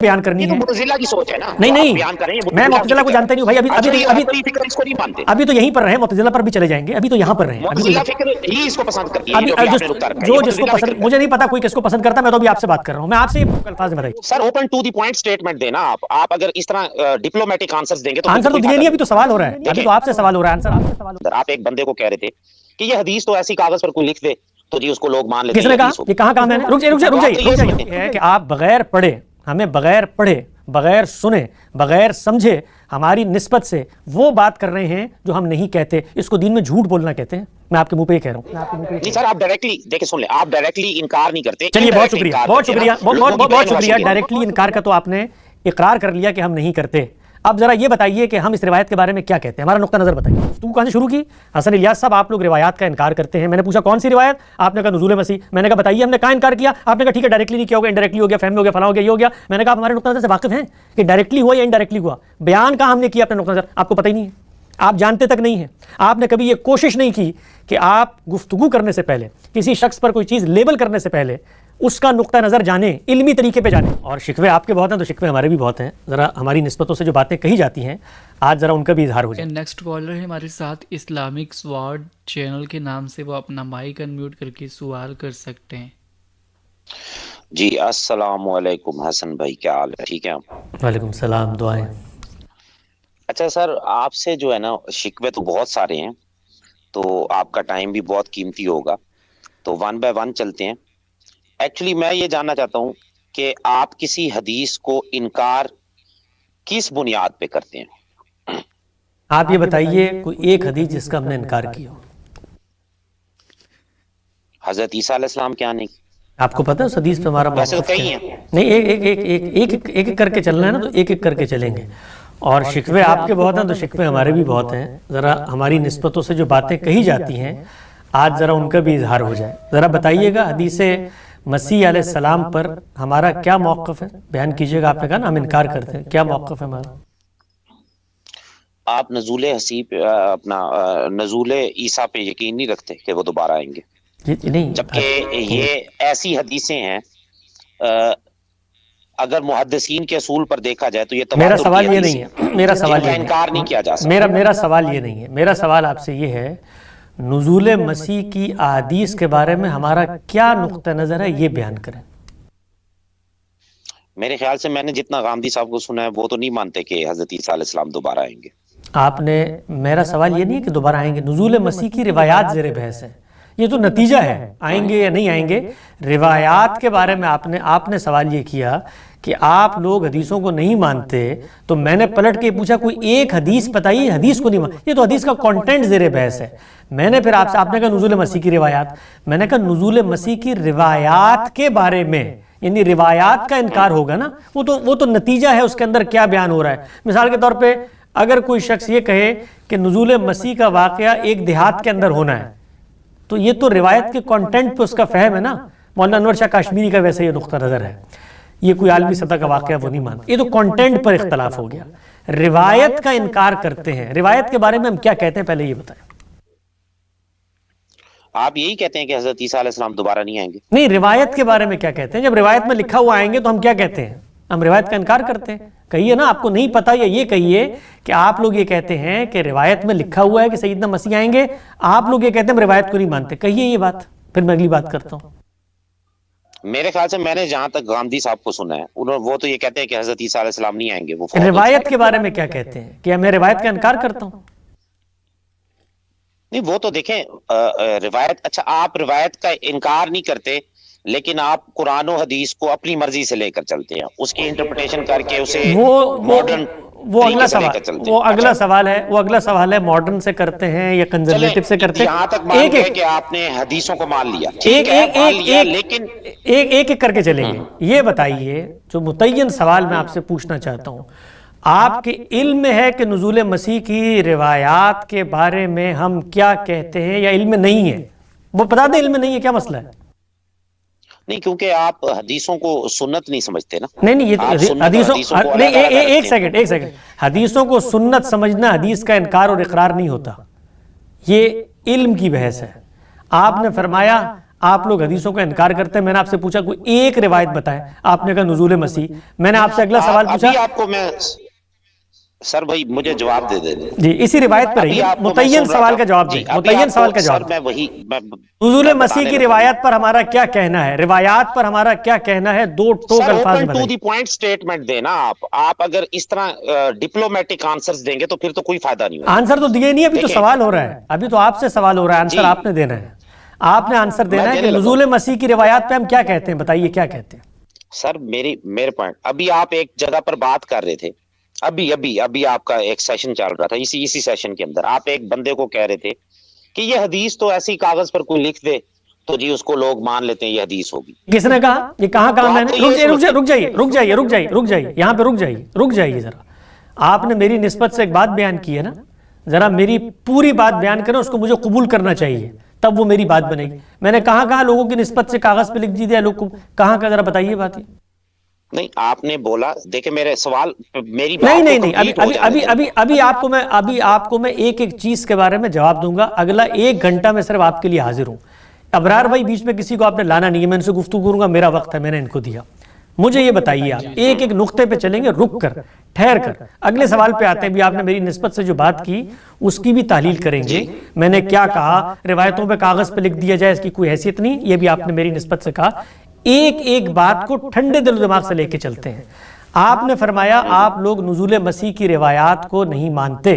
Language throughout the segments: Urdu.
بیان کرنی ہے. معتزلہ کی سوچ ہے نا. نہیں میں معتزلہ کو جانتا نہیں ہوں بھائی. ابھی تو یہیں پر رہے, معتزلہ پر بھی چلے جائیں گے. ابھی تو یہاں پر رہے. معتزلہ فکر ہی اس کو پسند کرتی ہے. جو جس کو پسند, مجھے نہیں پتا کوئی کس کو پسند کرتا, میں تو ابھی آپ سے بات کر رہا ہوں. میں آپ سے الفاظ میں بتائیے sir, open to the point statement دینا. آپ اگر اس طرح ڈپلومیٹک آنسرز دیں گے تو آنسر تو دیے نہیں, ابھی تو سوال ہو رہا ہے. ابھی تو آپ سے سوال ہو رہا ہے. آنسر آپ سے سوال ہو رہا ہے. آپ ایک بندے کو کہہ رہے تھے کہ یہ حدیث تو ایسی کاغذ پر کوئی لکھ دے تو جی اس کو لوگ مان لیتے ہیں. کس نے کہا؟ یہ کہاں کہا میں نے؟ رک جائیے کہ آپ بغیر پڑھے, ہمیں بغیر پڑھے, بغیر سنے, بغیر سمجھے ہماری نسبت سے وہ بات کر رہے ہیں جو ہم نہیں کہتے. اس کو دین میں جھوٹ بولنا کہتے ہیں. میں آپ کے منہ پہ یہ کہہ رہا ہوں. نہیں سر, آپ ڈائریکٹلی دیکھیں, سن لیں, آپ ڈائریکٹلی انکار نہیں کرتے. چلیے بہت شکریہ, بہت شکریہ, بہت شکریہ. ڈائریکٹلی انکار کا تو آپ نے اقرار کر لیا کہ ہم نہیں کرتے. اب ذرا یہ بتائیے کہ ہم اس روایت کے بارے میں کیا کہتے ہیں, ہمارا نقطہ نظر بتائیے. تو کہاں سے شروع کی؟ حسن الیاس صاحب, آپ لوگ روایات کا انکار کرتے ہیں. میں نے پوچھا کون سی روایت؟ آپ نے کہا نزول مسیح. میں نے کہا بتائیے, ہم نے کہاں انکار کیا؟ آپ نے کہا ٹھیک ہے ڈائریکٹلی نہیں کیا ہوگا, انڈائریکٹلی ہو گیا, فہم میں ہو گیا, فلاں ہو گیا, یہ ہو گیا. میں نے کہا آپ ہمارے نقطہ نظر سے واقف ہیں کہ ڈائریکٹلی ہوا یا انڈائریکٹلی ہوا؟ بیان کہاں ہم نے کیا اپنے نقطہ نظر؟ آپ کو پتہ ہی نہیں ہے, آپ جانتے تک نہیں ہیں. آپ نے کبھی یہ کوشش نہیں کی کہ آپ گفتگو کرنے سے پہلے, کسی شخص پر کوئی چیز لیبل کرنے سے پہلے اس کا نقطہ نظر جانیں, علمی طریقے پہ جانیں. اور شکوے آپ کے بہت ہیں تو شکوے ہمارے بھی بہت ہیں. ذرا ہماری نسبتوں سے جو باتیں کہی جاتی ہیں آج ذرا ان کا بھی اظہار ہو جائے. نیکسٹ کالر ہے ہمارے ساتھ اسلامک سواڈ چینل کے نام سے, وہ اپنا مائک انمیوٹ کر کے سوال کر سکتے ہیں. جی السلام علیکم حسن بھائی, کیا حال ہے؟ ٹھیک ہے. وعلیکم السلام, دعائیں. اچھا سر, آپ سے جو ہے نا شکوے تو بہت سارے ہیں, تو آپ کا ٹائم بھی بہت قیمتی ہوگا, تو ون بائی ون چلتے ہیں. ایکچولی میں یہ جاننا چاہتا ہوں کہ آپ کسی حدیث کو انکار کس بنیاد پہ کرتے ہیں؟ آپ یہ بتائیے کوئی ایک حدیث جس کا ہم نے انکار کیا ہو. حضرت عیسیٰ علیہ السلام کیا نہیں؟ آپ کو پتہ ہے اس حدیث پہ ہمارا ویسے تو موقف کئی کیا ہیں. ہے؟ نہیں, ایک کر کے چلنا ہے نا, تو ایک کر کے چلیں گے. اور شکوے آپ کے بہت ہیں تو شکوے ہمارے بھی بہت ہیں. ذرا ہماری نسبتوں سے جو باتیں کہی جاتی ہیں آج ذرا ان کا بھی اظہار ہو جائے. ذرا بتائیے گا حدیث مسیح علیہ السلام پر ہمارا کیا موقف ہے, بیان کیجئے گا. آپ نے کہا نا ہم انکار کرتے ہیں, کیا موقف ہے ہمارا؟ آپ نزول حسیب اپنا نزول عیسیٰ پہ یقین نہیں رکھتے کہ وہ دوبارہ آئیں گے؟ نہیں, جبکہ یہ ایسی حدیثیں ہیں, اگر محدثین کے اصول پر دیکھا جائے تو یہ میرا سوال یہ نہیں ہے, میرا سوال کا یہ انکار نہیں کیا جا سکتا. میرا سوال یہ نہیں ہے. میرا سوال آپ سے یہ ہے, نزول مسیح کی احادیث کے بارے میں ہمارا کیا نقطہ نظر ہے, یہ بیان کریں. میرے خیال سے میں نے جتنا غامدی صاحب کو سنا ہے وہ تو نہیں مانتے کہ حضرت عیسیٰ علیہ السلام دوبارہ آئیں گے. آپ نے, میرا سوال یہ نہیں ہے کہ دوبارہ آئیں گے. نزول مسیح کی روایات زیر بحث ہے, یہ تو نتیجہ ہے آئیں گے یا نہیں آئیں گے. روایات کے بارے میں آپ نے سوال یہ کیا کہ آپ لوگ حدیثوں کو نہیں مانتے, تو میں نے پلٹ کے پوچھا کوئی ایک حدیث بتائیے, حدیث کو نہیں مانتے. یہ تو حدیث کا کانٹینٹ زیر بحث ہے. میں نے پھر آپ نے کہا نزول مسیح کی روایات. میں نے کہا نزول مسیح کی روایات کے بارے میں, یعنی روایات کا انکار ہوگا نا, وہ تو نتیجہ ہے, اس کے اندر کیا بیان ہو رہا ہے. مثال کے طور پہ اگر کوئی شخص یہ کہے کہ نزول مسیح کا واقعہ ایک دیہات کے اندر ہونا ہے, تو یہ تو روایت کے کانٹینٹ پہ اس کا فہم ہے نا. مولانا انور شاہ کاشمیری کا ویسے یہ نقطہ نظر ہے, یہ کوئی عالمی سطح کا واقعہ وہ نہیں مانتے. یہ تو کانٹینٹ پر اختلاف ہو گیا. روایت کا انکار کرتے ہیں. روایت کے بارے میں ہم کیا کہتے ہیں, پہلے یہ بتائیں. آپ یہی کہتے ہیں کہ حضرت عیسیٰ علیہ السلام دوبارہ نہیں آئیں گے؟ نہیں, روایت کے بارے میں کیا کہتے ہیں؟ جب روایت میں لکھا ہوا آئیں گے تو ہم کیا کہتے ہیں؟ ہم روایت کا انکار کرتے ہیں. کہیے نا, آپ کو نہیں پتا, یا یہ کہیے کہ آپ لوگ یہ کہتے ہیں کہ روایت میں لکھا ہوا ہے کہ سیدنا مسیح آئیں گے, آپ لوگ یہ کہتے ہیں ہم روایت کو نہیں مانتے. کہیے یہ بات, پھر میں اگلی بات کرتا ہوں. میرے خیال سے میں نے جہاں تک غامدی صاحب کو سنا ہے وہ تو یہ کہتے ہیں کہ حضرت عیسیٰ علیہ السلام نہیں آئیں گے. وہ روایت کے بارے میں کیا کہتے ہیں؟ کیا میں روایت کا انکار کرتا ہوں؟ نہیں, وہ تو دیکھیں روایت, اچھا آپ روایت کا انکار نہیں کرتے, لیکن آپ قرآن و حدیث کو اپنی مرضی سے لے کر چلتے ہیں, اس کی انٹرپریٹیشن کر کے اسے ماڈرن اگلا سوال ہے, وہ اگلا سوال ہے, ماڈرن سے کرتے ہیں یا کنزرویٹو سے کرتے ہیں. یہاں تک مان گئے کہ آپ نے حدیثوں کو مان لیا, لیکن ایک کر کے چلیں گے. یہ بتائیے, جو متعین سوال میں آپ سے پوچھنا چاہتا ہوں, آپ کے علم میں ہے کہ نزول مسیح کی روایات کے بارے میں ہم کیا کہتے ہیں, یا علم میں نہیں ہے؟ وہ بتا دیں, علم میں نہیں ہے, کیا مسئلہ ہے؟ نہیں, کیونکہ آپ حدیثوں کو سنت نہیں سمجھتے نا. نہیں, یہ ایک سیکنڈ, حدیثوں کو سنت سمجھنا حدیث کا انکار اور اقرار نہیں ہوتا, یہ علم کی بحث ہے. آپ نے فرمایا آپ لوگ حدیثوں کا انکار کرتے ہیں. میں نے آپ سے پوچھا کوئی ایک روایت بتائیں, آپ نے کہا نزول مسیح. میں نے آپ سے اگلا سوال پوچھا. ابھی آپ کو میں سر بھائی مجھے جواب دے دیں جی اسی روایت پر رہیے, متعین سوال کا جواب دیں, متعین سوال کا جواب. نزول مسیح کی روایات پر ہمارا کیا کہنا ہے, روایات پر ہمارا کیا کہنا ہے, دو ٹوک الفاظ میں بتائیں. پوائنٹ سٹیٹمنٹ دینا. آپ اگر اس طرح ڈپلومیٹک آنسرز دیں گے تو پھر تو کوئی فائدہ نہیں ہوگا. آنسر تو دیے نہیں, ابھی تو سوال ہو رہا ہے, ابھی تو آپ سے سوال ہو رہا ہے, آنسر آپ نے دینا ہے. آپ نے آنسر دینا ہے کہ نزول مسیح کی روایات پہ ہم کیا کہتے ہیں, بتائیے کیا کہتے ہیں. سر میرے پوائنٹ, ابھی آپ ایک جگہ پر بات کر رہے تھے, ابھی آپ کا ایک سیشن چل رہا تھا, اسی سیشن کے اندر آپ ایک بندے کو کہہ رہے تھے کہ یہ حدیث تو ایسی کاغذ پر کوئی لکھ دے تو جی اس کو لوگ مان لیتے ہیں یہ حدیث ہوگی. کس نے کہا, یہ کہاں کہا میں نے؟ رک جائیے یہاں پہ رک جائیے ذرا. آپ نے میری نسبت سے ایک بات بیان کی ہے نا, ذرا میری پوری بات بیان کریں, اس کو مجھے قبول کرنا چاہیے, تب وہ میری بات بنے گی. میں نے کہاں لوگوں کی نسبت سے کاغذ پہ لکھ دیا لوگ کو, کہاں ذرا بتائیے بات. نہیں آپ نے بولا, دیکھیں میرے سوال میری بات نہیں ابھی آپ کو میں ایک چیز کے بارے میں جواب دوں گا. اگلا 1 گھنٹہ میں صرف آپ کے لیے حاضر ہوں. ابرار بھائی بیچ میں کسی کو آپ نے لانا نہیں ہے, میں ان سے گفتگو کروں گا, میرا وقت ہے, میں نے ان کو دیا. مجھے یہ بتائیے, آپ ایک نقطے پہ چلیں گے, رک کر ٹھہر کر, اگلے سوال پہ آتے ہیں. بھی آپ نے میری نسبت سے جو بات کی اس کی بھی تحلیل کریں گے. میں نے کیا کہا, روایتوں پہ کاغذ پہ لکھ دیا جائے اس کی کوئی حیثیت نہیں, یہ بھی آپ نے میری نسبت سے کہا. ایک بات کو ٹھنڈے دل و دماغ سے لے کے چلتے ہیں. آپ نے فرمایا آپ لوگ نزول مسیح کی روایات کو نہیں مانتے.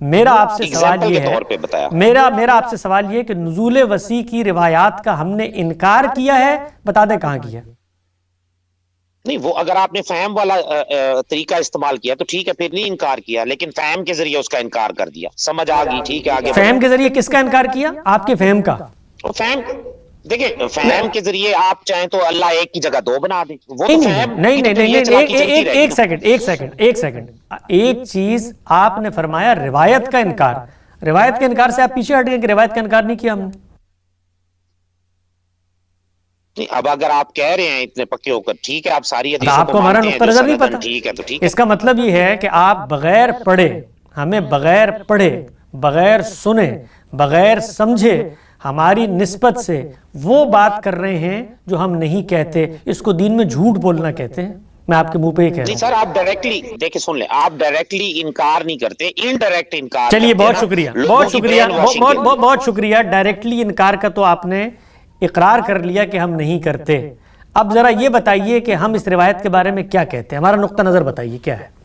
میرا آپ سے سوال یہ ہے, میرا آپ سے سوال یہ کہ نزول مسیح کی روایات کا ہم نے انکار کیا ہے, بتا دیں کہاں کیا. نہیں وہ اگر آپ نے فہم والا طریقہ استعمال کیا تو ٹھیک ہے, پھر نہیں انکار کیا, لیکن فہم کے ذریعے اس کا انکار کر دیا, سمجھ آ گئی, ٹھیک ہے آگے. فہم کے ذریعے کس کا انکار کیا, آپ کے فہم کا. فہم دیکھیں, فہم کے ذریعے آپ چاہیں تو اللہ ایک کی جگہ 2 بنا دیں. وہ تو فہم نہیں, ایک سیکنڈ. ایک چیز آپ نے فرمایا روایت کا انکار, روایت کے انکار سے آپ پیچھے ہٹ گئے کہ روایت کا انکار نہیں کیا ہم نے. اب اگر آپ کہہ رہے ہیں اتنے پکے ہو کر, ٹھیک ہے آپ ساری حدیثوں آپ کو ہمارا نقطہ نظر نہیں پتا, ٹھیک ہے تو ٹھیک ہے. اس کا مطلب یہ ہے کہ آپ بغیر پڑھے, ہمیں بغیر پڑھے, بغیر سنے, بغیر سمجھے ہماری نسبت سے وہ بات کر رہے ہیں جو ہم نہیں کہتے. اس کو دین میں جھوٹ بولنا کہتے ہیں. میں آپ کے منہ پہ ہی کہہ رہا ہوں. سر آپ ڈائریکٹلی دیکھیں, سن لیں, آپ ڈائریکٹلی انکار نہیں کرتے, انڈائریکٹ انکار. چلیے بہت شکریہ, بہت شکریہ. ڈائریکٹلی انکار کا تو آپ نے اقرار کر لیا کہ ہم نہیں کرتے. اب ذرا یہ بتائیے کہ ہم اس روایت کے بارے میں کیا کہتے ہیں, ہمارا نقطہ نظر بتائیے کیا ہے.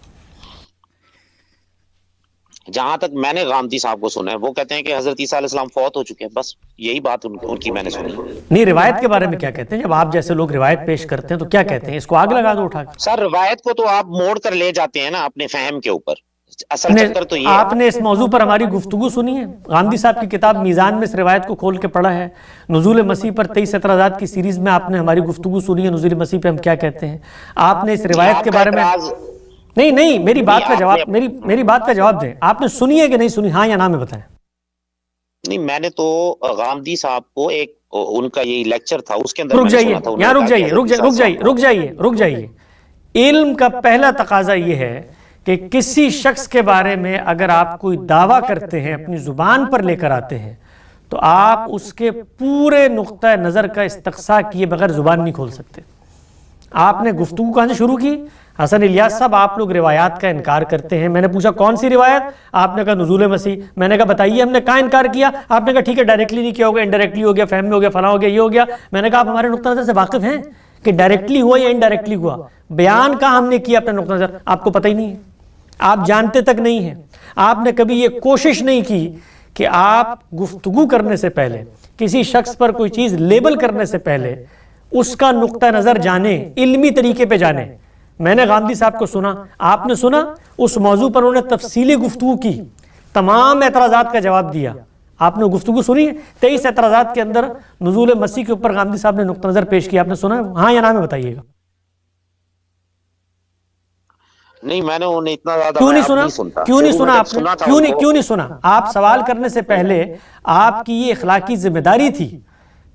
جہاں تک میں نے غامدی صاحب کو سنا ہے وہ کہتے ہیں کہ حضرت عیسیٰ علیہ السلام فوت ہو چکے ہیں, بس یہی بات ان کی میں نے سنی. نہیں, روایت کے بارے میں کیا کہتے ہیں, جب آپ جیسے لوگ روایت پیش کرتے ہیں تو کیا کہتے ہیں, اس کو آگ لگا دو اٹھا کے. سر روایت کو تو آپ موڑ کر لے جاتے ہیں نا اپنے فہم کے اوپر. اصل چکر تو یہ ہے. آپ نے اس موضوع پر ہماری گفتگو سنی ہے, غامدی صاحب کی کتاب میزان میں اس روایت کو کھول کے پڑھا ہے. نزول مسیح پر 23 اعتراضات کی سیریز میں آپ نے ہماری گفتگو سنی ہے, نزول مسیح پہ ہم کیا کہتے ہیں. آپ نے اس روایت کے بارے میں نہیں میری بات کا جواب, میری بات کا جواب دیں. آپ نے سنی ہے کہ نہیں سنی, ہاں یا نہ میں بتائیں. نہیں میں نے تو غامدی صاحب کو ایک ان کا یہی لیکچر تھا, اس کے اندر رک جائیے. علم کا پہلا تقاضا یہ ہے کہ کسی شخص کے بارے میں اگر آپ کوئی دعویٰ کرتے ہیں, اپنی زبان پر لے کر آتے ہیں, تو آپ اس کے پورے نقطہ نظر کا استقصاء کیے بغیر زبان نہیں کھول سکتے. آپ نے گفتگو کہاں سے شروع کی, حسن الیاس صاحب آپ لوگ روایات کا انکار کرتے ہیں. میں نے پوچھا کون سی روایت, آپ نے کہا نزول مسیح. میں نے کہا بتائیے ہم نے کہاں انکار کیا, آپ نے کہا ٹھیک ہے ڈائریکٹلی نہیں کیا ہوگا, انڈائریکٹلی ہو گیا, فہم میں ہو گیا, فلاں ہو گیا, یہ ہو گیا. میں نے کہا آپ ہمارے نقطہ نظر سے واقف ہیں کہ ڈائریکٹلی ہوا یا انڈائریکٹلی ہوا, بیان کہاں ہم نے کیا اپنا نقطہ نظر, آپ کو پتہ ہی نہیں ہے, آپ جانتے تک نہیں ہیں. آپ نے کبھی یہ کوشش نہیں کی کہ آپ گفتگو کرنے سے پہلے, کسی شخص پر کوئی چیز لیبل کرنے سے پہلے اس کا نقطہ نظر جانیں, علمی طریقے پہ جانیں. میں نے غامدی صاحب کو سنا, آپ نے سنا, اس موضوع پر انہوں نے تفصیلی گفتگو کی, تمام اعتراضات کا جواب دیا. آپ نے گفتگو سنی ہے, 23 اعتراضات کے اندر نزول مسیح کے اوپر غامدی صاحب نے نقطہ نظر پیش کیا, آپ نے سنا ہے, ہاں یا نہ میں بتائیے گا. نہیں میں نے انہیں اتنا زیادہ کیوں نہیں سنا آپ نے, کیوں نہیں سنا. آپ سوال کرنے سے پہلے آپ کی یہ اخلاقی ذمہ داری تھی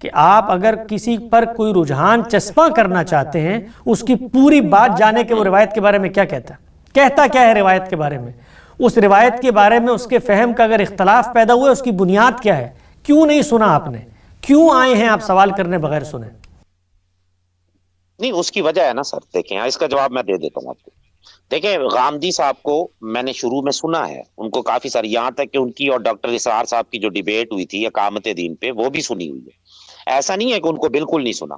کہ آپ اگر کسی پر کوئی رجحان چسپاں کرنا چاہتے ہیں, اس کی پوری بات جانے کہ وہ روایت کے بارے میں کیا کہتا کیا ہے روایت کے بارے میں, اس روایت کے بارے میں اس کے فہم کا اگر اختلاف پیدا ہوا, اس کی بنیاد کیا ہے. کیوں نہیں سنا آپ نے, کیوں آئے ہیں آپ سوال کرنے بغیر سنیں؟ نہیں اس کی وجہ ہے نا سر، دیکھیں اس کا جواب میں دے دیتا ہوں آپ کو. دیکھیں غامدی صاحب کو میں نے شروع میں سنا ہے، ان کو کافی ساری، یہاں تک کہ ان کی اور ڈاکٹر اسرار صاحب کی جو ڈیبیٹ ہوئی تھی اقامت دین پہ وہ بھی سنی ہوئی ہے. ایسا نہیں ہے کہ ان کو بالکل نہیں سنا،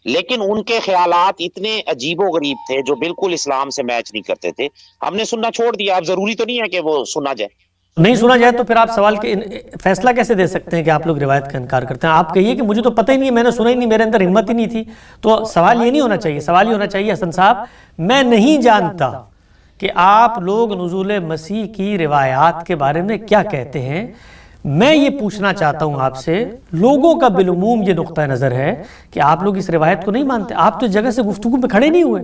لیکن ان کے خیالات اتنے عجیب و غریب تھے جو بالکل اسلام سے میچ نہیں کرتے تھے. ہم نے سننا چھوڑ دیا. اب ضروری تو نہیں ہے کہ وہ سنا جائے. نہیں سنا جائے تو پھر آپ سوال کے فیصلہ کیسے دے سکتے ہیں کہ آپ لوگ روایت کا انکار کرتے ہیں؟ آپ کہیے کہ مجھے تو پتہ ہی نہیں ہے، میں نے سنا ہی نہیں، میرے اندر ہمت ہی نہیں تھی. تو سوال یہ نہیں ہونا چاہیے، سوال یہ ہونا چاہیے حسن صاحب میں نہیں جانتا کہ آپ لوگ نزول مسیح کی روایات کے بارے میں کیا کہتے ہیں. میں یہ پوچھنا چاہتا ہوں آپ سے، لوگوں کا بالعموم یہ نقطہ نظر ہے کہ آپ لوگ اس روایت کو نہیں مانتے. آپ تو اس جگہ سے گفتگو پہ کھڑے نہیں ہوئے.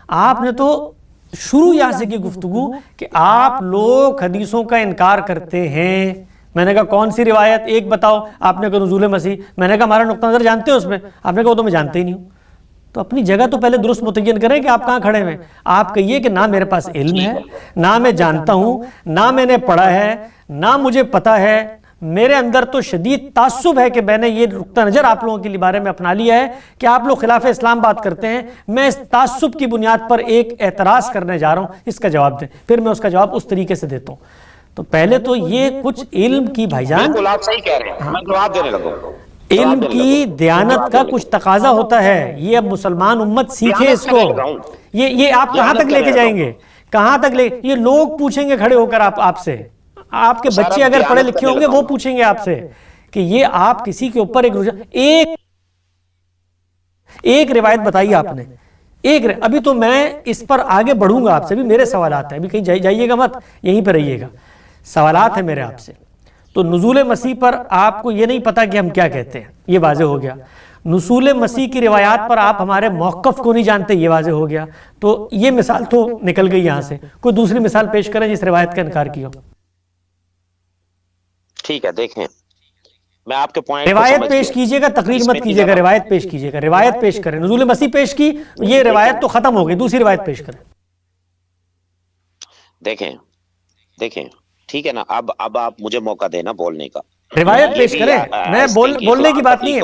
آپ نے تو شروع یہاں سے کی گفتگو کہ آپ لوگ حدیثوں کا انکار کرتے ہیں. میں نے کہا کون سی روایت، ایک بتاؤ. آپ نے کہا نزول مسیح. میں نے کہا ہمارا نقطہ نظر جانتے ہو اس میں؟ آپ نے کہا وہ تو میں جانتے ہی نہیں ہوں. تو اپنی جگہ تو پہلے درست متعین کریں کہ آپ کہاں کھڑے ہیں. آپ کہیے کہ نہ میرے پاس علم ہے، نہ میں جانتا ہوں، نہ میں نے پڑھا ہے، نہ مجھے پتا ہے. میرے اندر تو شدید تعصب ہے کہ میں نے یہ نقطہ نظر آپ لوگوں کے بارے میں اپنا لیا ہے کہ آپ لوگ خلاف اسلام بات کرتے ہیں. میں اس تعصب کی بنیاد پر ایک اعتراض کرنے جا رہا ہوں، اس کا جواب دیں. پھر میں اس کا جواب اس طریقے سے دیتا ہوں. تو پہلے تو یہ کچھ علم کی بھائی جان، بالکل آپ صحیح کہہ رہے ہیں، میں جواب دینے لگوں. علم کی دیانت کا کچھ تقاضا ہوتا ہے. یہ اب مسلمان امت سیکھے اس کو. یہ آپ کہاں تک لے کے جائیں گے؟ کہاں تک لے؟ یہ لوگ پوچھیں گے کھڑے ہو کر آپ سے. آپ کے بچے اگر پڑھے لکھے ہوں گے وہ پوچھیں گے آپ سے کہ یہ آپ کسی کے اوپر ایک روایت بتائی آپ نے. ابھی تو میں اس پر آگے بڑھوں گا آپ سے، بھی میرے سوالات ہیں، ابھی کہیں جائیے گا مت، یہیں پہ رہیے گا. سوالات ہیں میرے آپ سے. تو نزول مسیح پر آپ کو یہ نہیں پتا کہ ہم کیا کہتے ہیں، یہ واضح ہو گیا. نزول مسیح کی روایات پر آپ ہمارے موقف کو نہیں جانتے، یہ واضح ہو گیا. تو یہ مثال تو نکل گئی یہاں سے. کوئی دوسری مثال پیش کریں جس روایت کا انکار کیا ہو. ٹھیک ہے دیکھیں میں آپ کے پوائنٹ روایت پیش کیجئے گا، تقریر مت کیجئے گا. روایت پیش کیجئے گا، روایت پیش کریں. نزول مسیح پیش کی، یہ روایت تو ختم ہو گئی، دوسری روایت پیش کریں. دیکھیں ٹھیک ہے نا. اب آپ مجھے موقع دینا بولنے کا. روایت پیش کریں. میں بولنے کی بات نہیں ہے،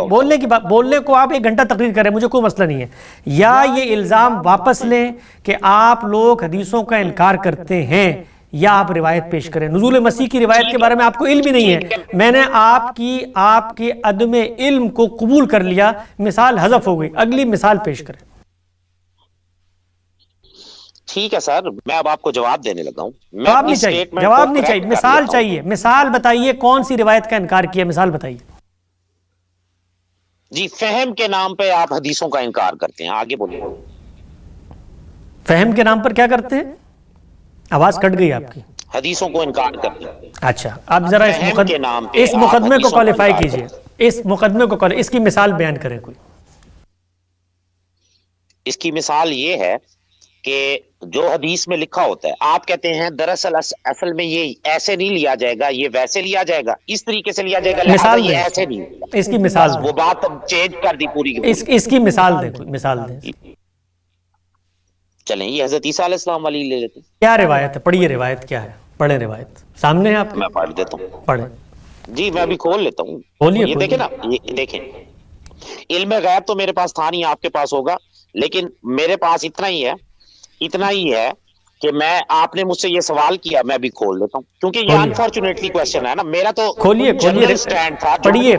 بولنے کو آپ 1 گھنٹہ تقریر کریں، مجھے کوئی مسئلہ نہیں ہے. یا یہ الزام واپس لیں کہ آپ لوگ حدیثوں کا انکار کرتے ہیں، یا آپ روایت پیش کریں. نزول مسیح کی روایت کے بارے میں آپ کو علم ہی نہیں ہے. میں نے آپ کے عدم علم کو قبول کر لیا، مثال حذف ہو گئی. اگلی مثال پیش کریں. ٹھیک ہے سر، میں اب آپ کو جواب دینے لگا ہوں. جواب نہیں چاہیے، جواب نہیں چاہیے، مثال چاہیے. مثال بتائیے کون سی روایت کا انکار کیا، مثال بتائیے. جی فہم کے نام پہ آپ حدیثوں کا انکار کرتے ہیں. آگے بولیے. فہم کے نام پر کیا کرتے ہیں؟ آواز کٹ گئی آپ کی. حدیثوں کو انکار کرتے ہیں. اچھا اب ذرا اس مقدمے کو کوالیفائی کیجئے. اس مقدمے کو اس کی مثال بیان کریں کوئی. اس کی مثال یہ ہے کہ جو حدیث میں لکھا ہوتا ہے، آپ کہتے ہیں دراصل اصل میں یہ ایسے نہیں لیا جائے گا، یہ ویسے لیا جائے گا، اس طریقے سے لیا جائے گا، لہذا یہ ایسے نہیں. اس کی مثال وہ بات اب چینج کر دی پوری کی پوری. اس کی مثال دیں، کوئی مثال دیں. چلیں یہ حضرت عیسیٰ علیہ السلام والی لے لیتے ہیں. کیا روایت ہے؟ پڑھیے روایت کیا ہے، پڑھیں. روایت سامنے ہے آپ کے، میں پڑھ دیتا ہوں. پڑھیں. جی میں ابھی کھول لیتا ہوں. کھولیے. یہ دیکھیں نا، یہ دیکھیں علم غیب تو میرے پاس تھا نہیں، آپ کے پاس ہوگا، لیکن میرے پاس اتنا ہی ہے کہ میں آپ نے مجھ سے یہ سوال کیا، میں ابھی کھول لیتا ہوں کیونکہ یہ انفارچونیٹلی کویسچن ہے نا. میرا تو جنرل سٹینڈ تھا، پڑھیے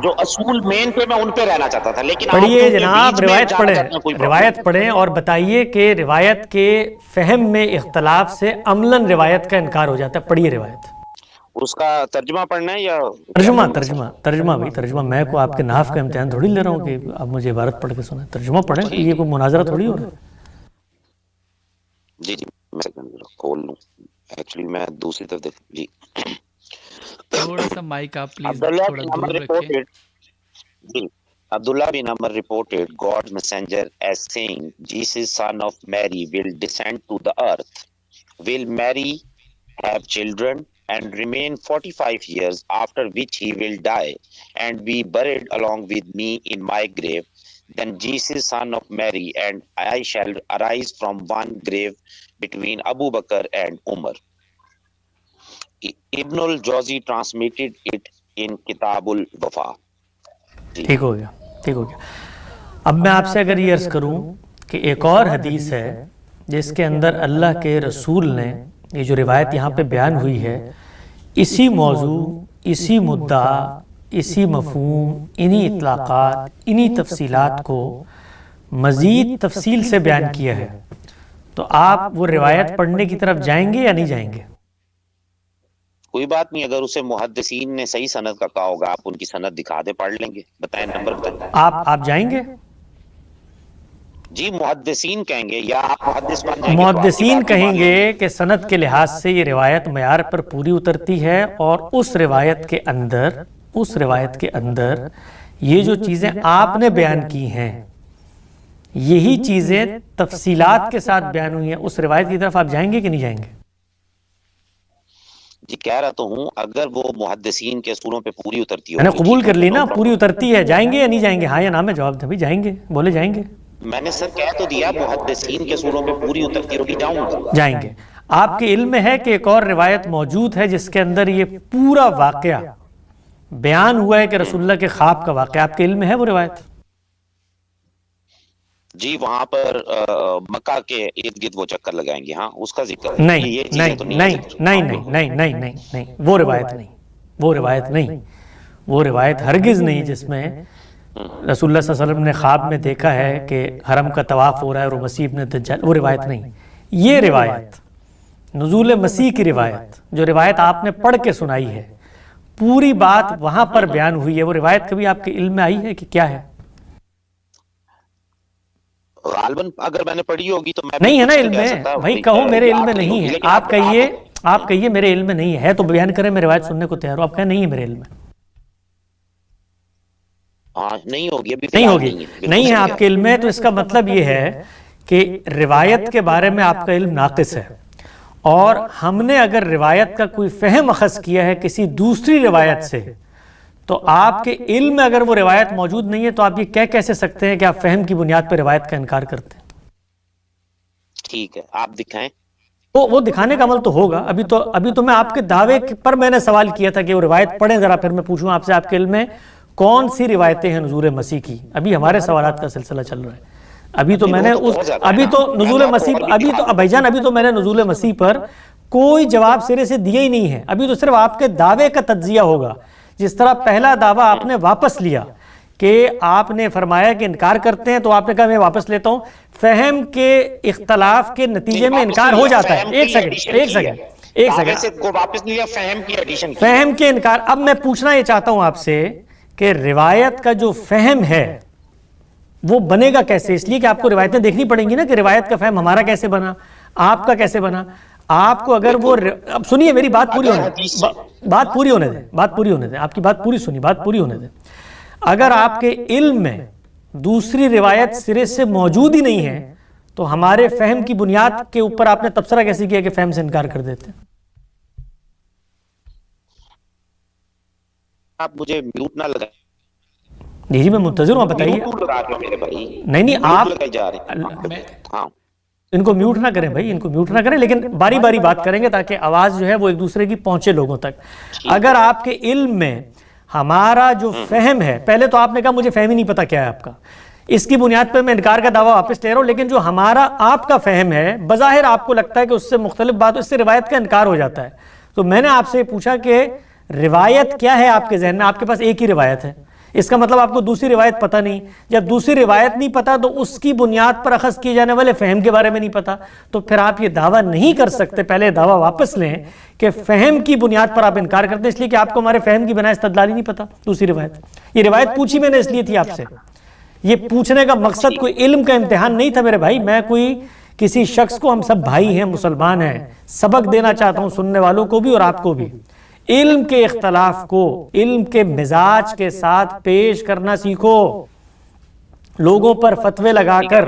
جو اصول مین تھے میں ان پہ رہنا چاہتا تھا، لیکن پڑھیے جناب، روایت پڑھیں اور بتائیے کہ روایت کے فہم میں اختلاف سے عملاً روایت کا انکار ہو جاتا ہے. پڑھیے روایت. اس کا ترجمہ پڑھنا ہے یا ترجمہ میں کو آپ کے نحو کا امتحان تھوڑی لے رہا ہوں کہ آپ مجھے عبارت پڑھ کے سنیں. ترجمہ پڑھیں، یہ کوئی مناظرہ تھوڑی ہو رہا ہے. جی میں کھول لوں. ایکچولی میں دوسری طرف دیکھ. جی تھوڑا سا مائک آپ پلیز تھوڑا دور رکھیں. جی Abdullah bin Amr reported God's messenger as saying, Jesus son of Mary will descend to the earth. Will Mary have children and remain 45 years, after which he will die and be buried along with me in my grave? Then Jesus son of Mary and I shall arise from one grave between Abu Bakr and Umar. Ibn al-Jawzi transmitted it in Kitabul Wafa. ٹھیک ہو گیا، ٹھیک ہو گیا۔ اب میں آپ سے اگر یہ عرض کروں کہ ایک اور حدیث ہے جس کے اندر اللہ کے رسول نے یہ جو روایت یہاں پہ بیان ہوئی ہے، اسی موضوع، اسی مدعا، اسی مفہوم، انہی اطلاقات، انہی تفصیلات کو مزید تفصیل سے بیان کیا ہے، تو آپ وہ روایت پڑھنے کی طرف جائیں گے یا نہیں جائیں گے؟ کوئی بات نہیں، اگر اسے محدثین نے صحیح سند کا کہا ہوگا، آپ ان کی سند دکھا دیں، پڑھ لیں گے، بتائیں نمبر بتائیں۔ آپ جائیں گے؟ جی محدثین کہیں گے یا آپ محدث بن جائیں گے؟ محدثین کہیں گے کہ سند کے لحاظ سے یہ روایت معیار پر پوری اترتی ہے، اور اس روایت کے اندر یہ جو چیزیں آپ نے بیان کی ہیں، یہی چیزیں تفصیلات کے ساتھ بیان ہوئی ہیں، اس روایت کی طرف آپ جائیں گے کہ نہیں جائیں گے؟ جی کہہ رہا تو ہوں، اگر وہ محدثین کے اصولوں پہ پوری اترتی میں نے ہوگی، قبول کر لی نا، پوری اترتی ہے، جائیں گے یا نہیں جائیں گے؟ ہاں یا نا میں جواب دیں، جائیں گے، بولے جائیں گے؟ میں نے سر کہہ تو دیا محدثین کے اصولوں پہ پوری اترتی ہوگی، جاؤں گا۔ جائیں گے۔ آپ کے علم میں ہے کہ ایک اور روایت موجود ہے جس کے اندر یہ پورا واقعہ بیان ہوا ہے کہ رسول اللہ کے خواب کا واقعہ، آپ کے علم میں ہے وہ روایت؟ جی وہاں پر مکہ کے ارد گرد وہ چکر لگائیں گے، ہاں اس کا ذکر ہے۔ نہیں یہ چیزیں تو نہیں نہیں نہیں نہیں نہیں نہیں نہیں نہیں، وہ روایت نہیں، وہ روایت نہیں، وہ روایت ہرگز نہیں جس میں رسول اللہ صلی اللہ علیہ وسلم نے خواب میں دیکھا ہے کہ حرم کا طواف ہو رہا ہے اور وہ مسیح ابن دجال، وہ روایت نہیں۔ یہ روایت نزول مسیح کی روایت، جو روایت آپ نے پڑھ کے سنائی ہے، پوری بات وہاں پر بیان ہوئی ہے، وہ روایت کبھی آپ کے علم میں آئی ہے کہ کیا ہے؟ غالباً اگر میں نے پڑھی ہوگی تو میں نہیں ہے نا علم میں، بھائی کہو میرے علم میں نہیں ہے، آپ کہیے میرے علم میں نہیں ہے تو بیان کریں، میں روایت سننے کو تیار ہوں، آپ کہیں نہیں ہے میرے علم میں، ہاں نہیں ہوگی، ابھی نہیں ہوگی، نہیں ہے آپ کے علم میں، تو اس کا مطلب یہ ہے کہ روایت کے بارے میں آپ کا علم ناقص ہے، اور ہم نے اگر روایت کا کوئی فہم اخذ کیا ہے کسی دوسری روایت سے، تو آپ کے علم میں اگر وہ روایت موجود نہیں ہے تو آپ یہ کیسے سکتے ہیں کہ آپ فہم کی بنیاد پہ روایت کا انکار کرتے ہیں؟ ٹھیک ہے آپ دکھائیں۔ وہ دکھانے کا عمل تو ہوگا، ابھی تو میں آپ کے دعوے پر میں نے سوال کیا تھا کہ وہ روایت پڑھیں ذرا، پھر میں پوچھوں آپ سے آپ کے علم میں کون سی روایتیں ہیں نزول مسیح کی؟ ابھی ہمارے سوالات کا سلسلہ چل رہا ہے، ابھی تو میں نے بھائی جان ابھی تو میں نے نزول مسیح پر کوئی جواب سرے سے دیا ہی نہیں ہے، ابھی تو صرف آپ کے دعوے کا تجزیہ ہوگا۔ جس طرح پہلا دعویٰ آپ نے واپس لیا کہ آپ نے فرمایا کہ انکار کرتے ہیں، تو آپ نے کہا میں واپس لیتا ہوں، فہم کے اختلاف کے نتیجے میں انکار ہو جاتا ہے۔ ایک سیکنڈ، فہم کے انکار۔ اب میں پوچھنا یہ چاہتا ہوں آپ سے کہ روایت کا جو فہم ہے وہ بنے گا کیسے؟ اس لیے کہ آپ کو روایتیں دیکھنی پڑیں گی نا کہ روایت کا فہم ہمارا کیسے بنا، آپ کا کیسے بنا۔ آپ کو اگر وہ، اب سنیے میری بات پوری ہونے دیں، بات پوری ہونے دیں، آپ کی بات پوری سنی، بات پوری ہونے دیں۔ اگر آپ کے علم میں دوسری روایت سرے سے موجود ہی نہیں ہے تو ہمارے فہم کی بنیاد کے اوپر آپ نے تبصرہ کیسے کیا کہ فہم سے انکار کر دیتے ہیں؟ آپ مجھے میوٹ نہ لگائیں۔ جی میں منتظر ہوں، آپ بتائیے۔ نہیں آپ ان کو میوٹ نہ کریں بھائی، ان کو میوٹ نہ کریں، لیکن باری باری بات کریں گے تاکہ آواز جو ہے وہ ایک دوسرے کی پہنچے لوگوں تک۔ اگر آپ کے علم میں ہمارا جو فہم ہے، پہلے تو آپ نے کہا مجھے فہم ہی نہیں پتا کیا ہے آپ کا، اس کی بنیاد پر میں انکار کا دعویٰ واپس لے رہا ہوں، لیکن جو ہمارا آپ کا فہم ہے بظاہر آپ کو لگتا ہے کہ اس سے مختلف بات، اس سے روایت کا انکار ہو جاتا ہے، تو میں نے آپ سے پوچھا کہ روایت کیا ہے آپ کے ذہن میں؟ آپ کے پاس ایک ہی روایت ہے، اس کا مطلب آپ کو دوسری روایت پتہ نہیں۔ جب دوسری روایت نہیں پتہ تو اس کی بنیاد پر اخذ کیے جانے والے فہم کے بارے میں نہیں پتہ، تو پھر آپ یہ دعویٰ نہیں کر سکتے۔ پہلے دعویٰ واپس لیں کہ فہم کی بنیاد پر آپ انکار کرتے ہیں، اس لیے کہ آپ کو ہمارے فہم کی بنا استدلال ہی نہیں پتہ دوسری روایت۔ یہ روایت پوچھی میں نے اس لیے تھی آپ سے، یہ پوچھنے کا مقصد کوئی علم کا امتحان نہیں تھا میرے بھائی، میں کوئی کسی شخص کو، ہم سب بھائی ہیں، مسلمان ہیں، سبق دینا چاہتا ہوں سننے والوں کو بھی اور آپ کو بھی۔ علم کے اختلاف کو علم کے مزاج کے ساتھ پیش کرنا سیکھو، لوگوں پر فتوے لگا کر،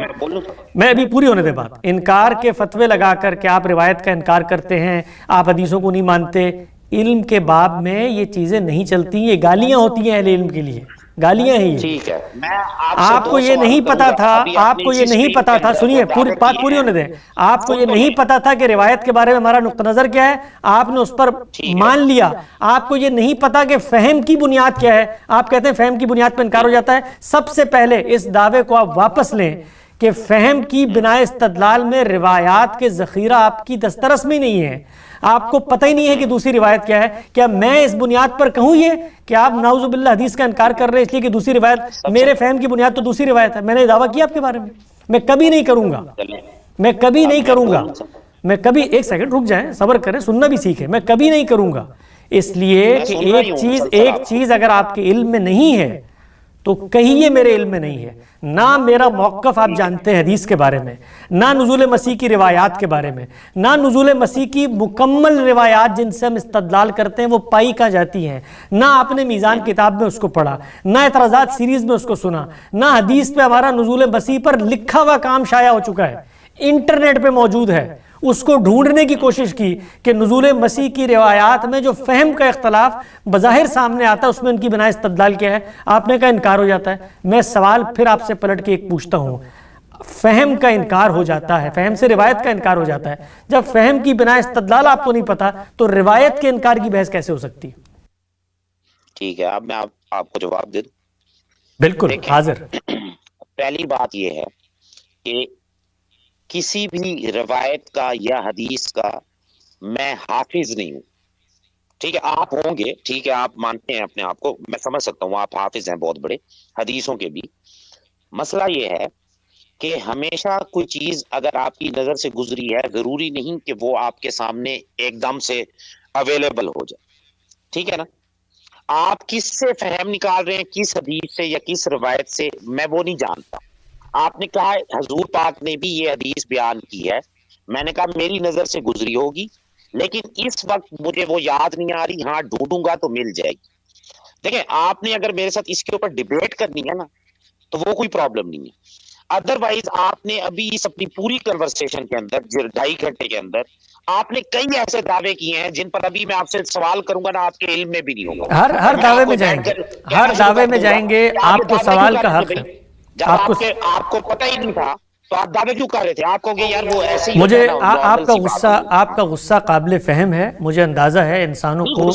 میں ابھی پوری ہونے دے بات، انکار کے فتوے لگا کر کہ آپ روایت کا انکار کرتے ہیں، آپ حدیثوں کو نہیں مانتے، علم کے باب میں یہ چیزیں نہیں چلتی، یہ گالیاں ہوتی ہیں اہل علم کے لیے، گالیاں ہیں یہ. ٹھیک ہے، میں آپ کو یہ نہیں پتا تھا، آپ کو یہ نہیں پتا تھا، سنیے پوری بات پوری ہونے دیں. آپ کو یہ نہیں پتا تھا کہ روایت کے بارے میں ہمارا نقطہ نظر کیا ہے، آپ نے اس پر مان لیا. آپ کو یہ نہیں پتا کہ فہم کی بنیاد کیا ہے، آپ کہتے ہیں فہم کی بنیاد پہ انکار ہو جاتا ہے. سب سے پہلے اس دعوے کو آپ واپس لیں کہ فہم کی بنا استدلال میں روایات کے ذخیرہ آپ کی دسترس میں نہیں ہے. آپ کو پتہ ہی نہیں ہے کہ دوسری روایت کیا ہے. کیا میں اس بنیاد پر کہوں یہ کہ آپ نعوذ باللہ حدیث کا انکار کر رہے ہیں اس لیے کہ دوسری روایت، میرے فہم کی بنیاد تو دوسری روایت ہے؟ میں نے دعویٰ کیا آپ کے بارے میں؟ میں کبھی نہیں کروں گا، میں کبھی نہیں کروں گا، میں کبھی. ایک سیکنڈ رک جائیں، صبر کریں، سننا بھی سیکھیں. میں کبھی نہیں کروں گا، اس لیے کہ ایک چیز اگر آپ کے علم میں نہیں ہے تو کہیے میرے علم میں نہیں ہے. نہ میرا موقف آپ جانتے ہیں حدیث کے بارے میں، نہ نزول مسیح کی روایات کے بارے میں، نہ نزول مسیح کی مکمل روایات جن سے ہم استدلال کرتے ہیں وہ پائی کہاں جاتی ہیں، نہ آپ نے میزان کتاب میں اس کو پڑھا، نہ اعتراضات سیریز میں اس کو سنا، نہ حدیث پہ ہمارا نزول مسیح پر لکھا ہوا کام شائع ہو چکا ہے، انٹرنیٹ پہ موجود ہے. اس کو ڈھونڈنے کی کوشش کی کہ نزول مسیح کی روایات میں جو فہم کا اختلاف بظاہر سامنے آتا ہے اس میں ان کی بنا استدلال کیا ہے. آپ نے کہا انکار ہو جاتا ہے. میں سوال پھر آپ سے پلٹ کے ایک پوچھتا ہوں، فہم کا انکار ہو جاتا ہے، فہم سے روایت کا انکار ہو جاتا ہے. جب فہم کی بنا استدلال آپ کو نہیں پتا تو روایت کے انکار کی بحث کیسے ہو سکتی؟ ٹھیک ہے، اب میں آپ کو جواب دے دوں. بالکل حاضر. پہلی بات یہ ہے کہ کسی بھی روایت کا یا حدیث کا میں حافظ نہیں ہوں. ٹھیک ہے، آپ ہوں گے، ٹھیک ہے، آپ مانتے ہیں اپنے آپ کو، میں سمجھ سکتا ہوں آپ حافظ ہیں بہت بڑے حدیثوں کے بھی. مسئلہ یہ ہے کہ ہمیشہ کوئی چیز اگر آپ کی نظر سے گزری ہے ضروری نہیں کہ وہ آپ کے سامنے ایک دم سے اویلیبل ہو جائے. ٹھیک ہے نا؟ آپ کس سے فہم نکال رہے ہیں، کس حدیث سے یا کس روایت سے، میں وہ نہیں جانتا. آپ نے کہا حضور پاک نے بھی یہ حدیث بیان کی ہے، میں نے کہا میری نظر سے گزری ہوگی لیکن اس وقت مجھے وہ یاد نہیں آ رہی، ہاں ڈھونڈوں گا تو مل جائے گی. دیکھیں، آپ نے اگر میرے ساتھ اس کے اوپر ڈیبیٹ کرنی ہے نا تو وہ کوئی پرابلم نہیں ہے. ادروائز آپ نے ابھی اس اپنی پوری کنورسیشن کے اندر 2.5 گھنٹے کے اندر آپ نے کئی ایسے دعوے کیے ہیں جن پر ابھی میں آپ سے سوال کروں گا نا آپ کے علم میں بھی نہیں ہوگا. ہر دعوے میں جائیں گے، ہر دعوے میں جائیں گے. آپ کو سوال کا حق ہے. جب آپ کو پتہ ہی نہیں تھا تو آپ دعوے کیوں کر رہے تھے؟ آپ کو کہ یار وہ ایسے ہی مجھے آپ کا غصہ قابل فہم ہے. مجھے اندازہ ہے انسانوں کو